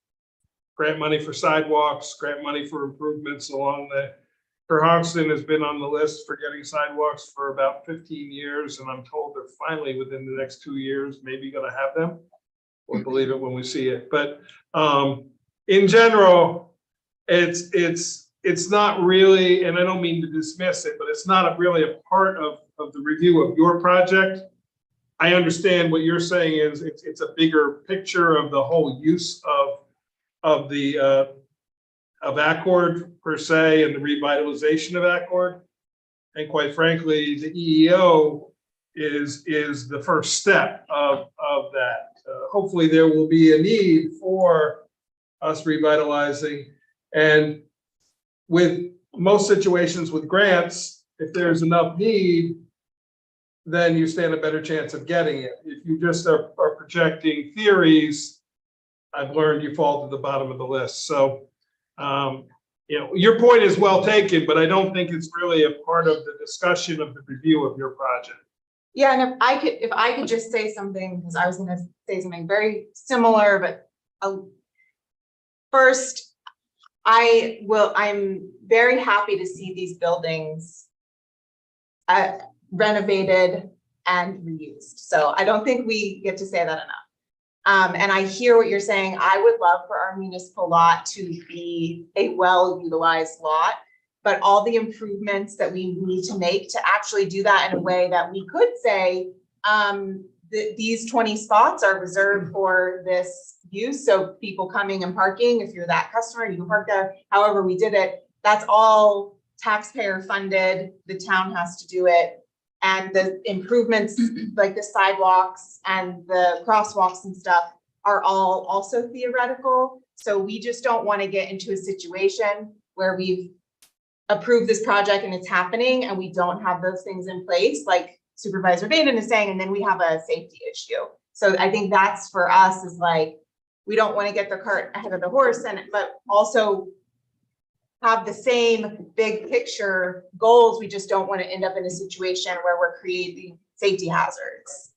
grant money for sidewalks, grant money for improvements along the, Hoxton has been on the list for getting sidewalks for about 15 years. And I'm told they're finally within the next 2 years, maybe gonna have them. We'll believe it when we see it. But in general, it's not really, and I don't mean to dismiss it, but it's not really a part of the review of your project. I understand what you're saying is it's a bigger picture of the whole use of the of Accord per se, and the revitalization of Accord. And quite frankly, the EEO is the first step of that. Hopefully there will be a need for us revitalizing. And with most situations with grants, if there's enough need, then you stand a better chance of getting it. If you just are projecting theories, I've learned you fall to the bottom of the list. So, you know, your point is well taken, but I don't think it's really a part of the discussion of the review of your project. Yeah, and if I could just say something, because I was gonna say something very similar, but first, I'm very happy to see these buildings renovated and reused. So I don't think we get to say that enough. And I hear what you're saying. I would love for our municipal lot to be a well-utilized lot, but all the improvements that we need to make to actually do that in a way that we could say, these 20 spots are reserved for this use. So people coming and parking, if you're that customer, you can park there. However we did it, that's all taxpayer funded. The town has to do it. And the improvements like the sidewalks and the crosswalks and stuff are all also theoretical. So we just don't want to get into a situation where we've approved this project and it's happening and we don't have those things in place, like Supervisor Baden is saying, and then we have a safety issue. So I think that's for us is like, we don't want to get the cart ahead of the horse, but also have the same big picture goals. We just don't want to end up in a situation where we're creating safety hazards.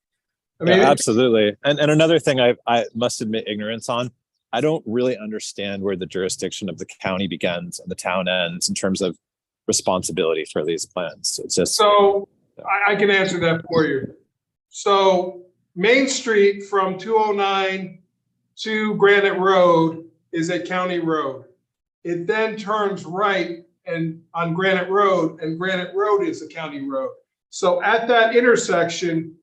I mean, Yeah, absolutely. And another thing I must admit ignorance on, I don't really understand where the jurisdiction of the county begins and the town ends in terms of responsibility for these plans. It's just so I can answer that for you. So Main Street from 209 to Granite Road is a county road. It then turns right and on Granite Road, and Granite Road is a county road. So at that intersection,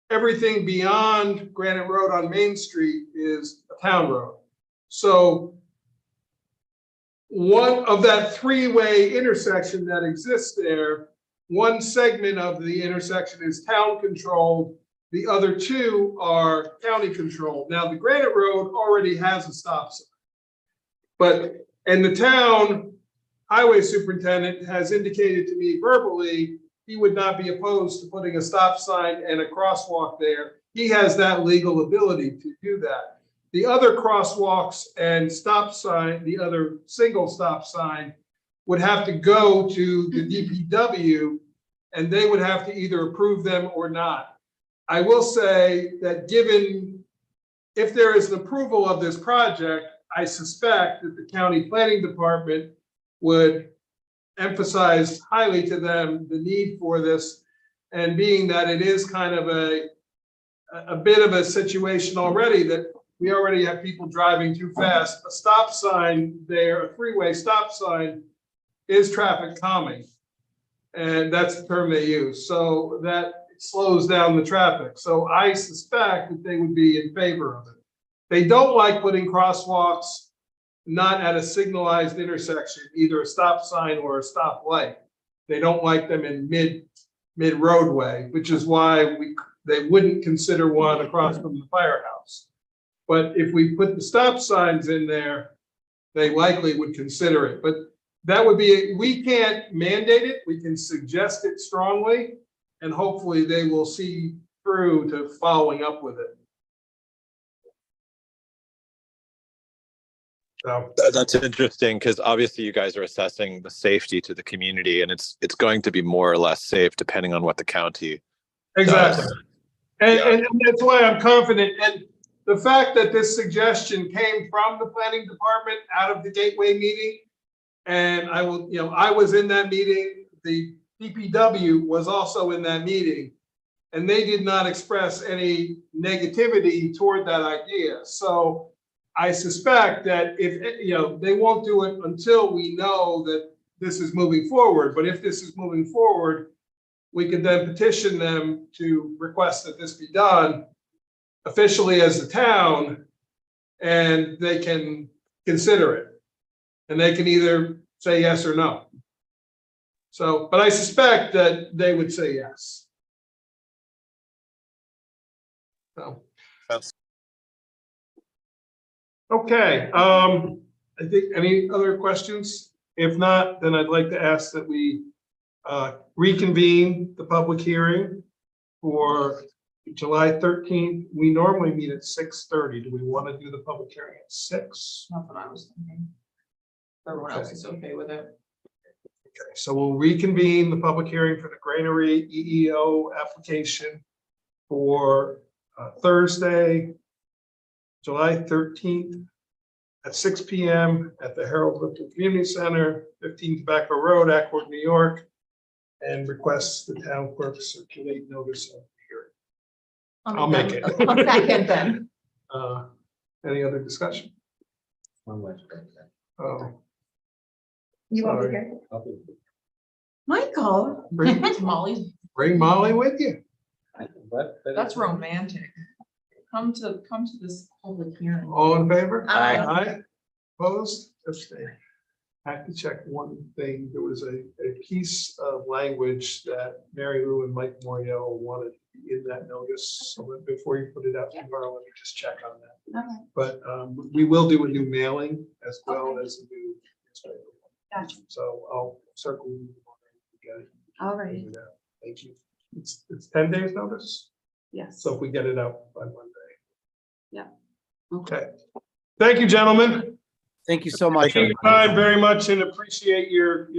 everything beyond Granite Road on Main Street is a town road. So one of that three-way intersection that exists there one segment of the intersection is town controlled. The other two are county controlled. Now, the Granite Road already has a stop sign. And the town highway superintendent has indicated to me verbally, he would not be opposed to putting a stop sign and a crosswalk there. He has that legal ability to do that. The other crosswalks and stop sign, the other single stop sign would have to go to the DPW and they would have to either approve them or not. I will say that given, if there is an approval of this project, I suspect that the county planning department would emphasize highly to them the need for this. And being that it is kind of a bit of a situation already that we already have people driving too fast, a stop sign there, a three-way stop sign is traffic calming. And that's the term they use. So that slows down the traffic. So I suspect that they would be in favor of it. They don't like putting crosswalks not at a signalized intersection, either a stop sign or a stop light. They don't like them in mid roadway, which is why they wouldn't consider one across from the firehouse. But if we put the stop signs in there, they likely would consider it. But that would be, we can't mandate it. We can suggest it strongly, and hopefully they will see through to following up with it. So That's interesting because obviously you guys are assessing the safety to the community, and it's going to be more or less safe depending on what the county exactly. does. And that's why I'm confident. And the fact that this suggestion came from the planning department out of the gateway meeting, and I was in that meeting, the DPW was also in that meeting, and they did not express any negativity toward that idea. So I suspect that if, they won't do it until we know that this is moving forward. But if this is moving forward, we could then petition them to request that this be done officially as the town, and they can consider it. And they can either say yes or no. So, but I suspect that they would say yes. So. Okay, I think any other questions? If not, then I'd like to ask that we reconvene the public hearing for July 13th. We normally meet at 6:30. Do we want to do the public hearing at 6? That's what I was thinking. Everyone else is okay with it. Okay, so we'll reconvene the public hearing for the granary EEO application for Thursday, July 13th at 6 p.m. at the Harold Lipton Community Center, 15 Tobacco Road, Accord, New York, and requests the town clerk circulate notice of the hearing. I'll make it. I'll second them. Any other discussion? You won't be Sorry. here. Michael. Molly, Bring Molly with you. that's romantic. Come to this public hearing. All in favor? Aye. Aye. Opposed? Abstained. I have to check one thing. There was a piece of language that Mary Lou and Mike Moriel wanted in that notice. So before you put it out tomorrow, let me just check on that. Okay. But we will do a new mailing as well as a new newspaper. Gotcha. So I'll circle you. All right. Thank you. It's 10 days notice. Yes. So if we get it out by Monday. Yeah. Okay. Thank you, gentlemen. Thank you so much. Thank you time very much and appreciate your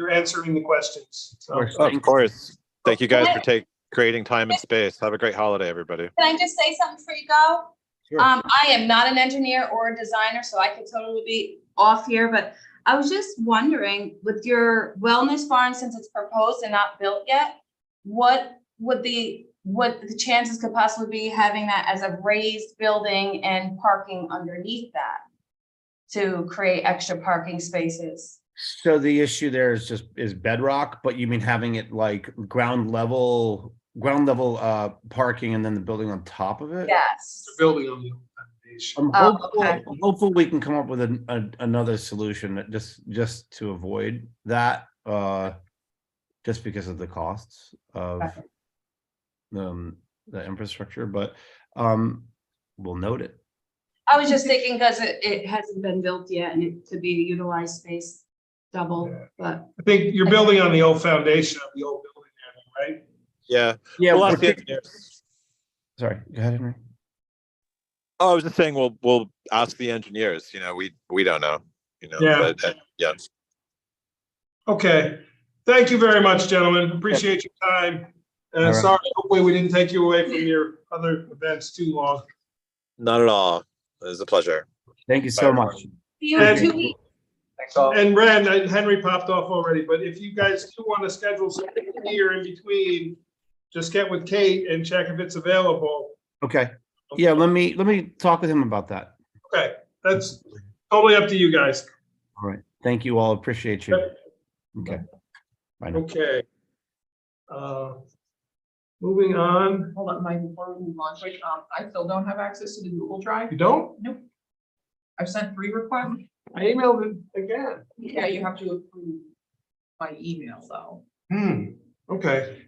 answering the questions. So, Of course. Thank you guys for creating time and space. Have a great holiday, everybody. Can I just say something before you go? Sure. I am not an engineer or a designer, so I could totally be off here, but I was just wondering, with your wellness barn, since it's proposed and not built yet, what the chances could possibly be having that as a raised building and parking underneath that to create extra parking spaces? So the issue there is bedrock, but you mean having it like ground level parking and then the building on top of it? Yes. the building on the foundation. I'm Oh, hopeful, okay. I'm hopeful we can come up with another solution that just to avoid that. just because of the costs of Right. the infrastructure, but we'll note it. I was just thinking because it hasn't been built yet and it could be a utilized space double, Yeah. but I think you're building on the old foundation of the old building there, right? Yeah. Yeah, We'll ask the engineers. sorry, go ahead, Henry. Oh, I was just saying, we'll ask the engineers, we don't know, Yeah. but yeah. Okay, thank you very much, gentlemen. Appreciate your time. All right. Sorry, hopefully we didn't take you away from your other events too long. Not at all. It was a pleasure. Thank you so much. see you in 2 weeks. Thanks all. And Ren, Henry popped off already, but if you guys do want to schedule something here in between, just get with Kate and check if it's available. Okay. Yeah, let me talk with him about that. Okay, that's totally up to you guys. All right. Thank you all. Appreciate you. Okay. Bye now. Okay. Moving on. Hold on, Mike, before we move on, quick, I still don't have access to the Google Drive. You don't? Nope. I've sent 3 requests. I emailed it again. Yeah, you have to approve my email though. Okay.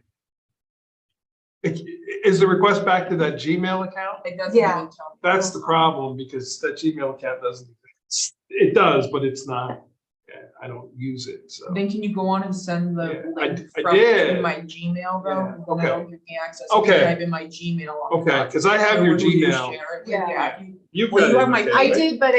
Is the request back to that Gmail account? It doesn't Yeah. even tell me. That's the problem, because that Gmail account doesn't, it does, but it's not, I don't use it, so. Then can you go on and send Yeah, the I link I from did. to my Gmail though? Yeah, Then that'll okay. give me access. I can Okay. Type in my Gmail. on Okay, that. because I have your Or will you Gmail. share it? Yeah. Yeah. you- You've Well, got you it, have my- okay, I right? did, but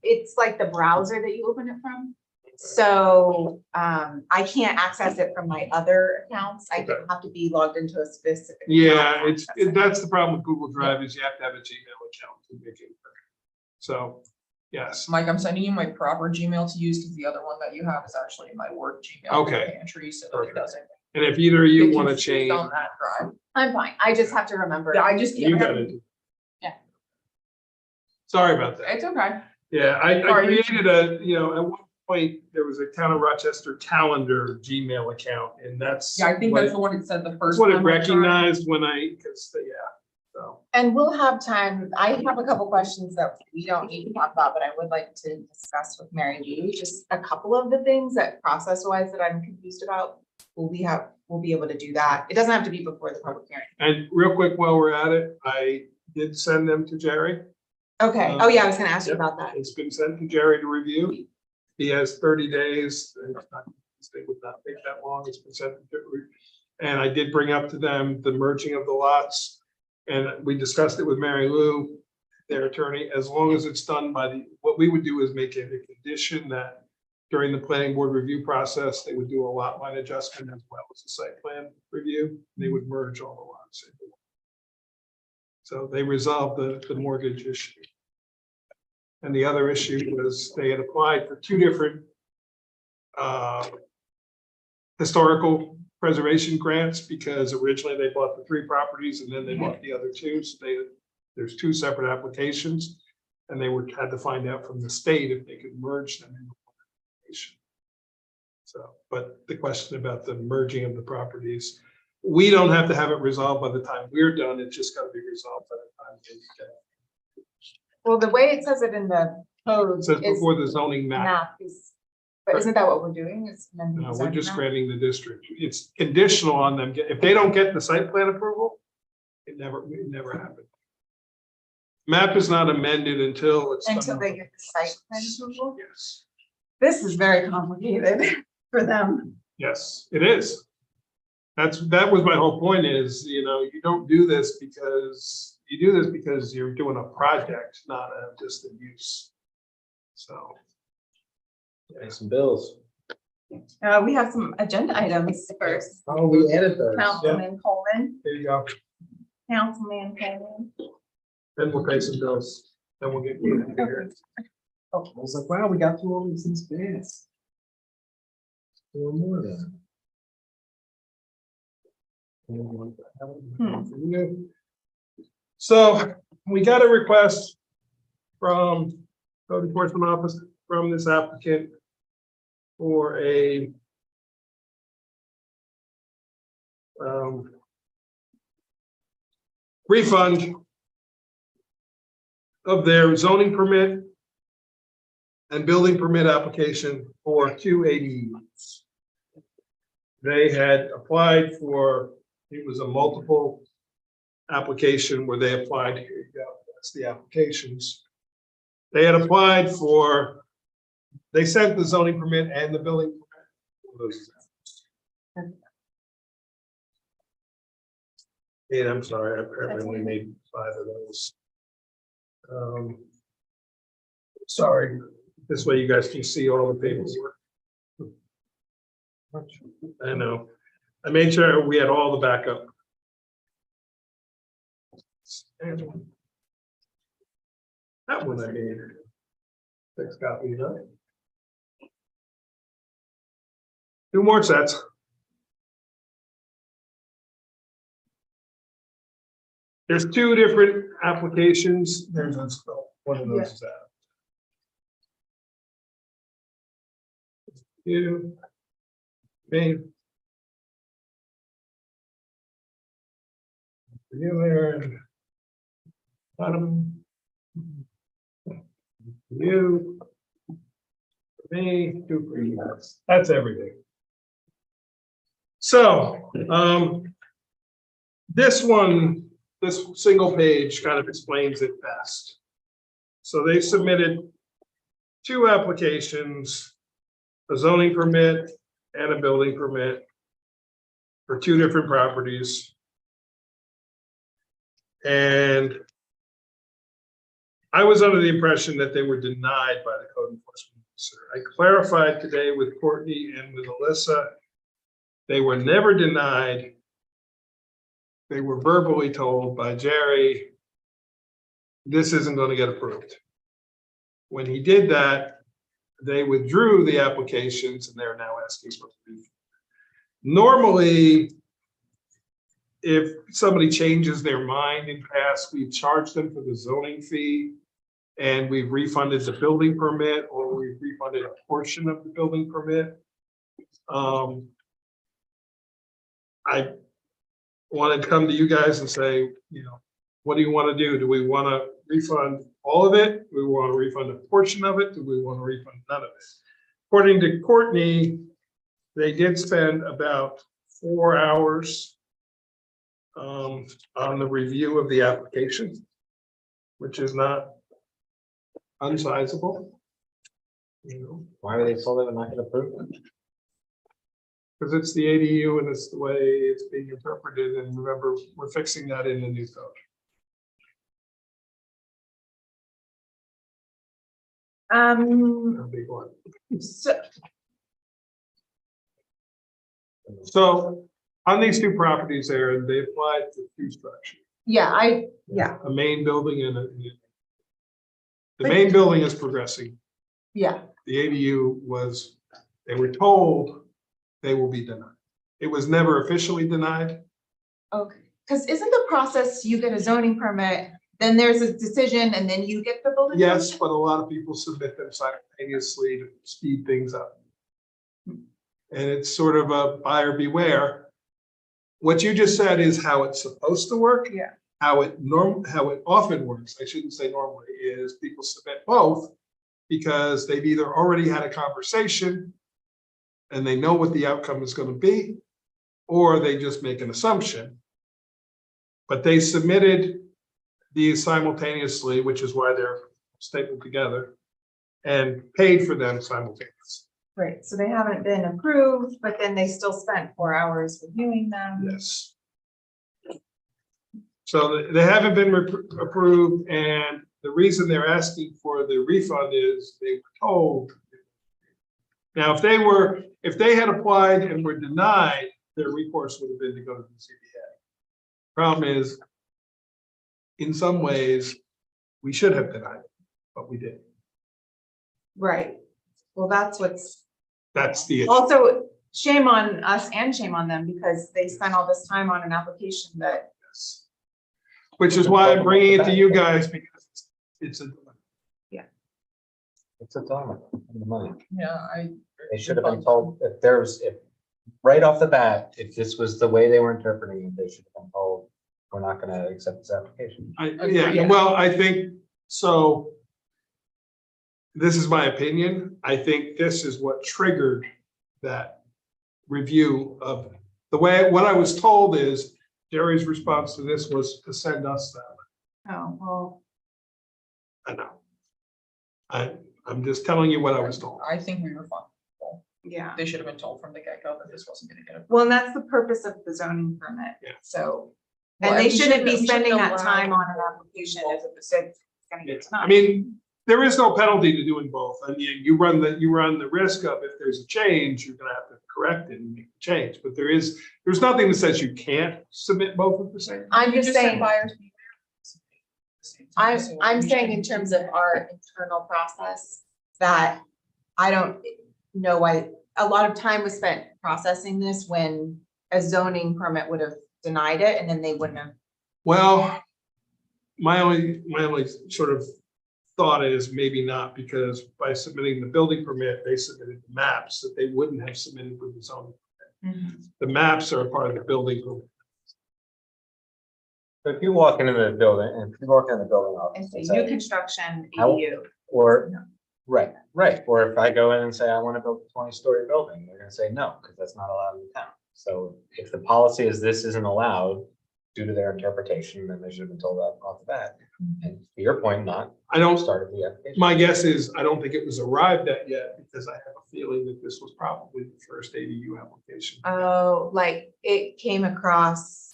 it's like the browser that you open it from. So, I can't access it from my other accounts. I Okay. have to be logged into a specific. account Yeah, to it's, access it. that's the problem with Google Drive, is you have to have a Gmail account to make it work. So, yes, Mike, I'm sending you my proper Gmail to use because the other one that you have is actually my work Gmail. Okay. Pantry, so that it Perfect. doesn't. and if either of you get want to confused change. On that drive. I'm fine. I just have to remember. Yeah, I just. You I got haven't- it. Yeah. Sorry about that. It's okay. Yeah, I Sorry. created at one point, there was a Town of Rochester calendar Gmail account, and that's. Yeah, I think what that's it- the one it said the That's first. what it time I tried. recognized when because, yeah, so. And we'll have time. I have a couple questions that we don't need to talk about, but I would like to discuss with Mary Lou. Just a couple of the things that process-wise that I'm confused about. We'll be able to do that. It doesn't have to be before the public hearing. And real quick, while we're at it, I did send them to Jerry. Okay. Oh, yeah, I was gonna ask you about that. It's been sent to Jerry to review. He has 30 days. It would not take that long. It's been sent to Jerry. And I did bring up to them the merging of the lots. And we discussed it with Mary Lou, their attorney, as long as it's done by what we would do is make it a condition that during the planning board review process, they would do a lot line adjustment as well as a site plan review. They would merge all the lots into one. So they resolved the mortgage issue. And the other issue was they had applied for 2 different historical preservation grants, because originally they bought the 3 properties and then they bought the other 2. So there's 2 separate applications, and they had to find out from the state if they could merge them into one application. So, but the question about the merging of the properties, we don't have to have it resolved by the time we're done. It's just got to be resolved by the time they get it. Well, the way it says it in the code It says is before the zoning map. map is, but isn't that what we're doing? Is amending the No, we're zoning just map? granting the district. It's conditional on them. If they don't get the site plan approval, it never happened. Map is not amended until it's. done. Until they get the site plan approval? Yes, This is very complicated for them. yes, it is. That was my whole point is, you don't do this because, you do this because you're doing a project, not just a use. So. Pay some bills. We have some agenda items first. Oh, we added those. Councilman Coleman, There you go. Councilman Coleman. Then we'll pay some bills. Then we'll get. I was like, wow, we got through all these things fast. Or more than. So we got a request from code enforcement office from this applicant for a refund of their zoning permit and building permit application for 280 units. they had applied for, it was a multiple application where they applied, here you go, that's the applications. They had applied for, they sent the zoning permit and the building permit. And I'm sorry, I apparently only made 5 of those. Sorry, this way you guys can see all the paperwork. I know. I made sure we had all the backup. That one I made. 6 copies, huh? 2 more sets. There's 2 different applications. There's one of those is out. You. Me. You there. Bottom. You. Me, 2 for you guys. That's everything. So, this one, this single page kind of explains it best. So they submitted 2 applications, a zoning permit and a building permit for 2 different properties. And I was under the impression that they were denied by the code enforcement officer. I clarified today with Courtney and with Alyssa, they were never denied. They were verbally told by Jerry, this isn't going to get approved. When he did that, they withdrew the applications and they're now asking for relief. Normally, if somebody changes their mind in past, we've charged them for the zoning fee and we've refunded the building permit or we've refunded a portion of the building permit. I wanted to come to you guys and say, you know, what do you want to do? Do we want to refund all of it? Do we want to refund a portion of it? Do we want to refund none of it? According to Courtney, they did spend about 4 hours on the review of the application, which is not unsizable. You know, Why were they told they were not going to approve it? because it's the ADU and it's the way it's being interpreted. And remember, we're fixing that in the new code. A big one. So on these 2 properties there, they applied to 2 structures. Yeah. A main building and the main building is progressing. Yeah. The ADU was, they were told they will be denied. It was never officially denied. Okay, because isn't the process, you get a zoning permit, then there's a decision and then you get the building? Yes, permit? but a lot of people submit them simultaneously to speed things up. And it's sort of a buyer beware. What you just said is how it's supposed to work. Yeah. How it often works, I shouldn't say normally, is people submit both because they've either already had a conversation and they know what the outcome is going to be, or they just make an assumption. But they submitted these simultaneously, which is why they're stapled together, and paid for them simultaneously. Right, so they haven't been approved, but then they still spent 4 hours reviewing them. Yes. So they haven't been approved, and the reason they're asking for the refund is they were told. Now, if they had applied and were denied, their recourse would have been to go to the CBA. Problem is, in some ways, we should have denied it, but we didn't. Right, well, that's That's the issue. also shame on us and shame on them because they spent all this time on an application that. Which is why I'm bringing it to you guys, because it's a. It's a dilemma, the money. Yeah, They should have been told if right off the bat, if this was the way they were interpreting it, they should have been told, we're not going to accept this application. Yeah, well, I think so. This is my opinion. I think this is what triggered that review of the way, what I was told is Jerry's response to this was to send us that. Oh, well, I know. I'm just telling you what I was told. I think we were fine. yeah. They should have been told from the get-go that this wasn't gonna get approved. Well, and that's the purpose of the zoning permit. Yeah. So, Well, and they we shouldn't be we spending that allow- time on an application if it's gonna get I denied. mean, there is no penalty to doing both. I mean, you run the risk of if there's a change, you're gonna have to correct it and make the change. But there's nothing that says you can't submit both at the same time. I'm You just said saying, buyers beware. I'm saying in terms of our internal process, that I don't know why, a lot of time was spent processing this when a zoning permit would have denied it and then they wouldn't have. Well, my only sort of thought is maybe not, because by submitting the building permit, they submitted the maps that they wouldn't have submitted with the zoning. The maps are a part of the building permit. But if you walk into the building and if you walk in the building And office say and new say, construction, How- ADU. or, right, or if I go in and say, I want to build a 20-story building, they're gonna say no, because that's not allowed in town. So if the policy is this isn't allowed due to their interpretation, then they should have been told that off the bat. And to your point, not I don't, started the application. my guess is, I don't think it was arrived at yet, because I have a feeling that this was probably the first ADU application. Oh, like it came across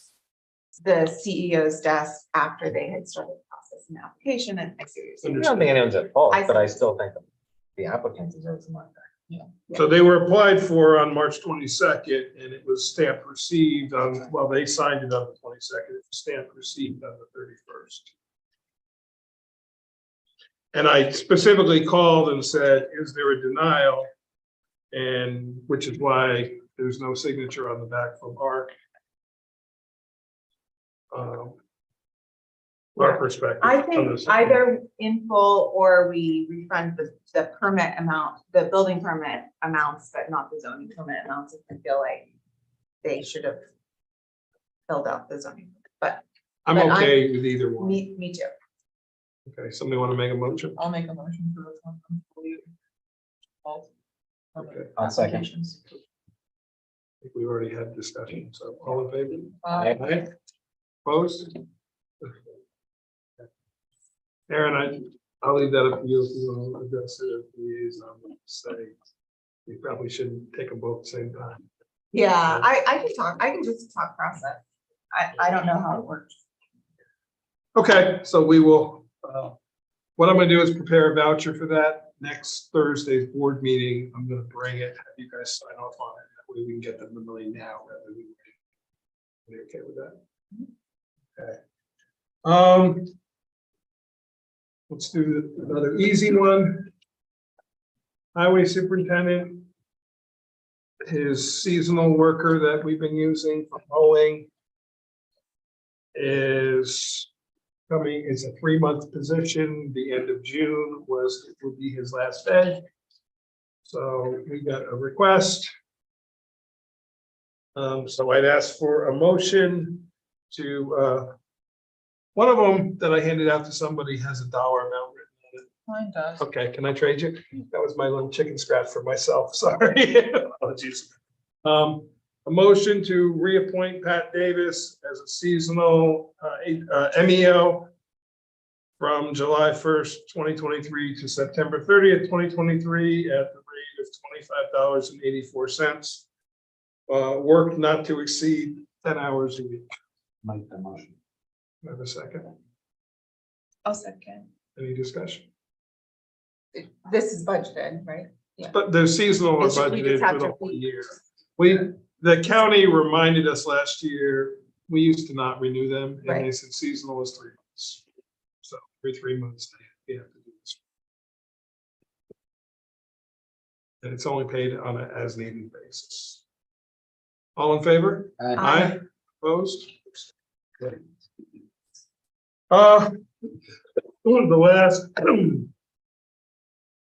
the CEO's desk after they had started processing the application and I see what you're saying. I don't think anyone's at fault, I but I see. still think the applicant deserves some money back. So they were applied for on March 22nd, and it was stamped received on, well, they signed it on the 22nd, it was stamped received on the 31st. And I specifically called and said, is there a denial? And which is why there's no signature on the back from Art. Our perspective. I on think this. either in full or we refund the permit amount, the building permit amounts, but not the zoning permit amounts, if we feel like they should have filled out the zoning, but I'm but okay with either one. me too. Okay, somebody want to make a motion? I'll make a motion for the complete. All of the Okay. I'll second. applications. I think we already had discussion, so all in favor? Aye. Opposed? Aaron, I'll leave that up to you if you want to address it as liaison, say, you probably shouldn't take them both at the same time. Yeah, I can just talk process. I don't know how it works. Okay, so we will, what I'm gonna do is prepare a voucher for that next Thursday's board meeting. I'm gonna bring it, have you guys sign off on it, that way we can get them the money now rather than wait. Are you okay with that? Okay. Let's do another easy one. Highway superintendent. His seasonal worker that we've been using for mowing is coming, it's a 3-month position. The end of June will be his last day. So we got a request. So I'd ask for a motion to, one of them that I handed out to somebody has a dollar amount written on it. Mine does. Okay, can I trade you? That was my little chicken scratch for myself, sorry. Apologies. A motion to reappoint Pat Davis as a seasonal MEO from July 1st, 2023 to September 30th, 2023 at the rate of $25.84. Work not to exceed 10 hours a week. Make the motion. Have a second. I'll second. Any discussion? This is budgeted, right? But the seasonal are It's just- we budgeted just have for the to- whole year. The county reminded us last year, we used to not renew them, and they Right. said seasonal is 3 months. So every 3 months, they have to do this. And it's only paid on an as needed basis. All in favor? Aye. Opposed? Okay. The last,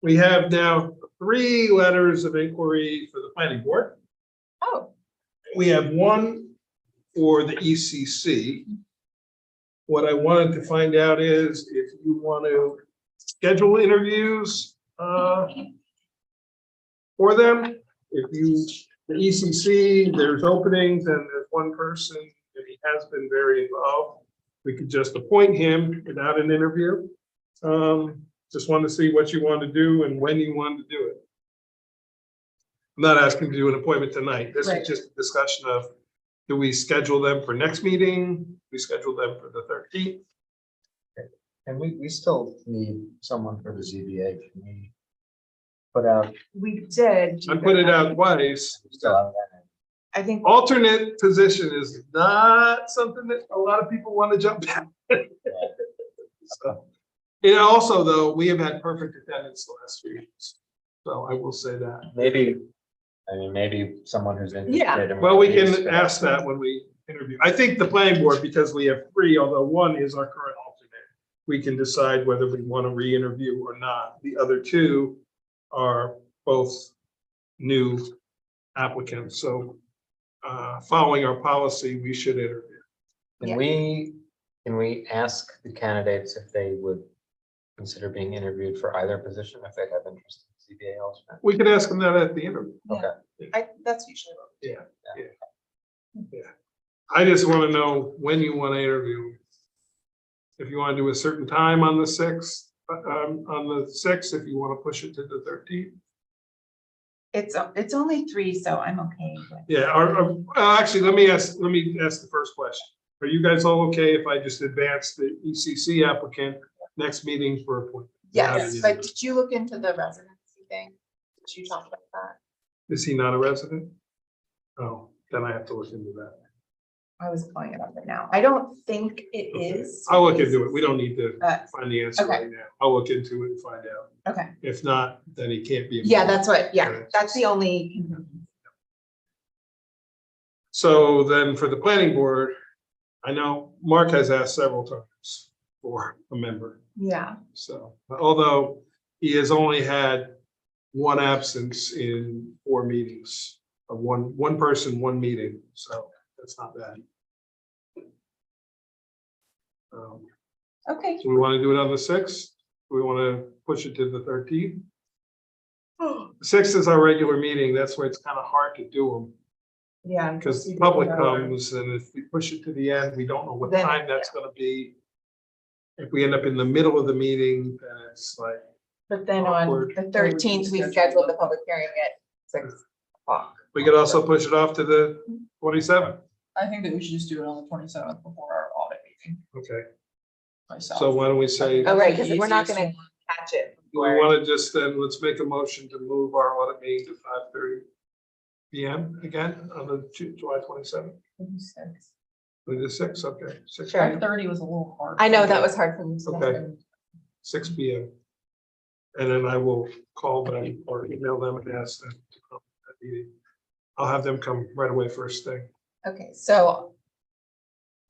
we have now 3 letters of inquiry for the planning board. Oh, We have one for the ECC. What I wanted to find out is if you want to schedule interviews for them, if you The ECC, there's openings and there's one person and he has been very involved. We could just appoint him without an interview. Just want to see what you want to do and when you want to do it. I'm not asking to do an appointment tonight. This Right. is just a discussion of, do we schedule them for next meeting? We schedule them for the 13th? And we still need someone for the ZBA. Can we put out? We did. I put it out twice. Still have that. I think, Alternate position is not something that a lot of people want to jump at. So, and also though, we have had perfect attendance the last few years. So I will say that. Maybe, I mean, maybe someone who's interested. Yeah. in Well, we what it is. can ask that when we interview. I think the planning board, because we have three, although one is our current alternate, we can decide whether we want to re-interview or not. The other two are both new applicants. So following our policy, we should interview. Can we ask the candidates if they would consider being interviewed for either position if they have interest in CBA alternate? We could ask them that at the interview. Okay. that's usually what we do. Yeah. I just want to know when you want to interview. If you want to do a certain time on the 6th, if you want to push it to the 13th. It's only 3, so I'm okay with. Yeah, actually, let me ask the first question. Are you guys all okay if I just advance the ECC applicant next meeting for appointment? Yes, but did you look into the residency thing? Did you talk about that? Is he not a resident? Oh, then I have to look into that. I was pulling it up right now. I don't think it Okay. is. I'll look into it. We don't need to Uh, find the answer okay. right now. I'll look into it and find out. Okay, If not, then he can't be. yeah, appointed. that's what, yeah, Okay. that's the only. So then for the planning board, I know Mark has asked several times for a member. Yeah, So, although he has only had one absence in 4 meetings, of one person, 1 meeting, so that's not bad. okay. So we want to do it on the 6th? We want to push it to the 13th? The 6th is our regular meeting, that's why it's kind of hard to do them, Yeah. because the public comes, and if we push it to the end, we don't know what Then, time that's gonna be. If we end up in the middle of the meeting, then it's like, But then on Awkward. the 13th, we scheduled the public hearing at 6:00. we could also push it off to the 27th. I think that we should just do it on the 27th before our audit meeting Okay, myself. so why don't we say, Oh, do right, because we're not gonna catch it. we want to just then, let's make a motion to move our audit meeting to 5:30 PM again on the July 27th, the 6th, okay. 6 Sure. p.m. 5:30 was a little hard. I know that was hard for me to. Okay. 6 PM. And then I will call them or email them and ask them to come to that meeting. I'll have them come right away first thing. Okay, so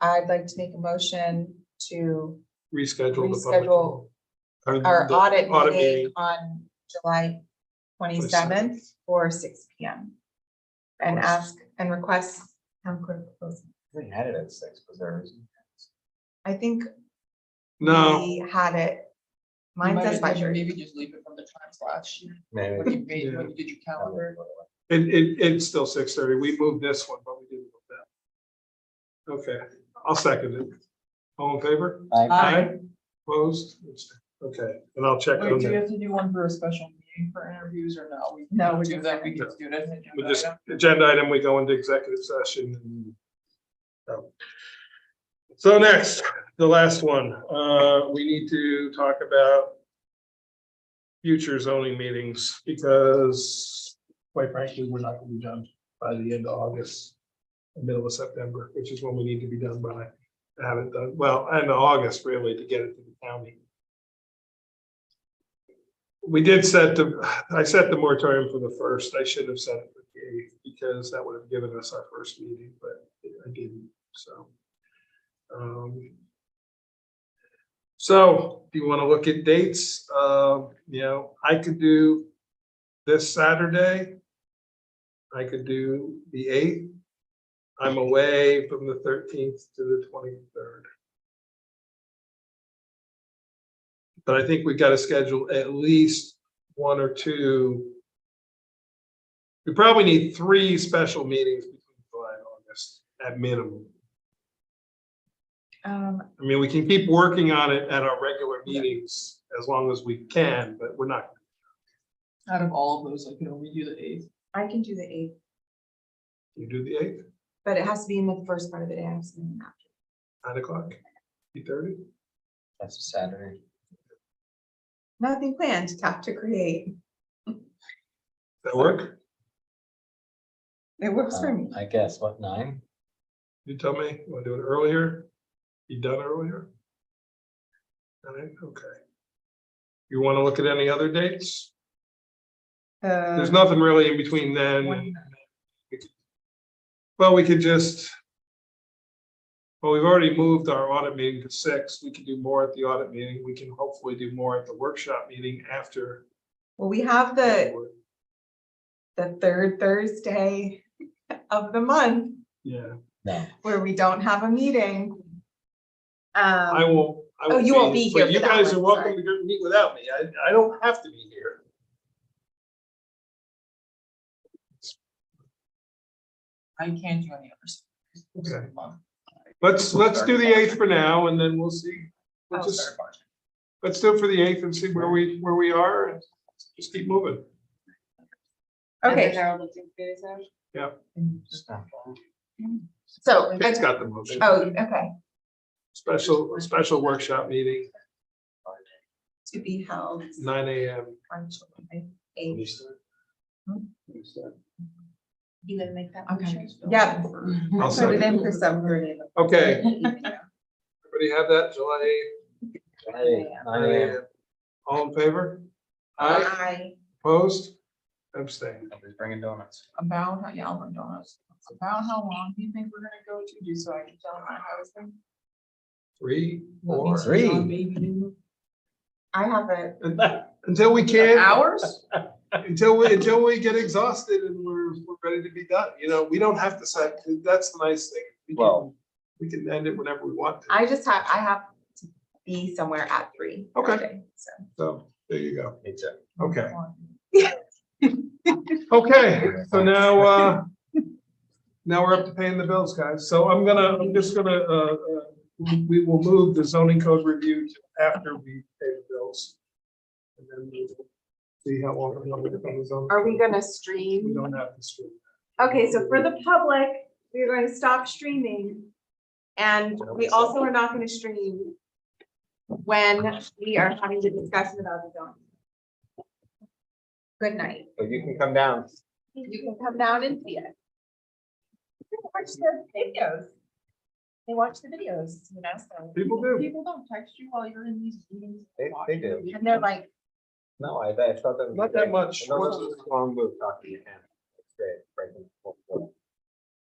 I'd like to make a motion to Reschedule the public. reschedule or our the audit meeting meeting. on July 27th for 6 PM. And ask and request town clerk proposal. We had it at 6, was there a reason? I think No, we had it. Mine says by Maybe Thursday. just leave it from the times last year, Maybe. when you made, when you did your calendar. it's still 6:30. We moved this one, but we didn't move that. Okay, I'll second it. All in favor? Aye. Opposed? Okay, and I'll check Wait, on do we that. have to do one for a special meeting for interviews or no? No, We we do just- that, we can just do it as an We agenda just, item. agenda item, we go into executive session. So next, the last one, we need to talk about future zoning meetings, because quite frankly, we're not gonna be done by the end of August, middle of September, which is when we need to be done by. I haven't done, well, end of August really, to get it to the county. We did I set the moratorium for the 1st. I should have set it for the 8th, because that would have given us our first meeting, but I didn't, so. So, do you want to look at dates? I could do this Saturday. I could do the 8th. I'm away from the 13th to the 23rd. But I think we've got to schedule at least 1 or 2 We probably need 3 special meetings between July and August at minimum. I mean, we can keep working on it at our regular meetings as long as we can, but we're not. Out of all of those, I can only do the 8th. I can do the 8th, You do the 8th, but it has to be in the first part of the day. I have something after. 9 o'clock, 8:30. That's a Saturday. Nothing planned, tough to create. That work? It works for me. I guess, what, 9? You tell me, want to do it earlier? You done earlier? All right, okay. You want to look at any other dates? There's nothing really in between then. Well, we could just. Well, we've already moved our audit meeting to 6. We can do more at the audit meeting. We can hopefully do more at the workshop meeting after. Well, we have the 3rd Thursday of the month Yeah, where we don't have a meeting. I won't. Oh, you won't be here But you for that guys are one, welcome sorry. to go meet without me. I don't have to be here. I can't do any others. Okay. Let's do the 8th for now, and then we'll see. We'll Oh, just, let's do it for the 8th and see where we are, and just keep moving. Okay, Yeah, so, it's got the motion. oh, okay, Special workshop meeting, to be held 9 AM. on July 8th. You gonna make that? Okay. Yeah. I'll Put it second. in for 7:30. Okay, everybody have that, July 8th? 9 AM. All in favor? Aye, Aye. opposed? Abstain. Nobody's bringing donuts. About how, yeah, I'll run donuts. About how long do you think we're gonna go to, just so I can tell my husband? 3, Let me 4. see, John, baby. I have it. Until we can't. Hours? Until we get exhausted and we're ready to be done, you know, we don't have to set, that's the nice thing. We can end it whenever we want to. I have to be somewhere at 3. Okay. that day, so. So, there you go. It's a. Okay. Okay, so now we're up to paying the bills, guys. So I'm just gonna, we will move the zoning code review to after we pay the bills. And then we'll see how long we're on the zoning. Are we gonna We stream? don't have to stream. Okay, so for the public, we're going to stop streaming. And we also are not gonna stream when we are having the discussion about the zoning. Good night. But you can come down. You can come down and see it. You can watch the videos. They watch the videos, you know, so. People do. People don't text you while you're in these meetings. They do. And they're like, No, I thought that. Not that much. No, this is a long move talking to you. It's great. Breaking.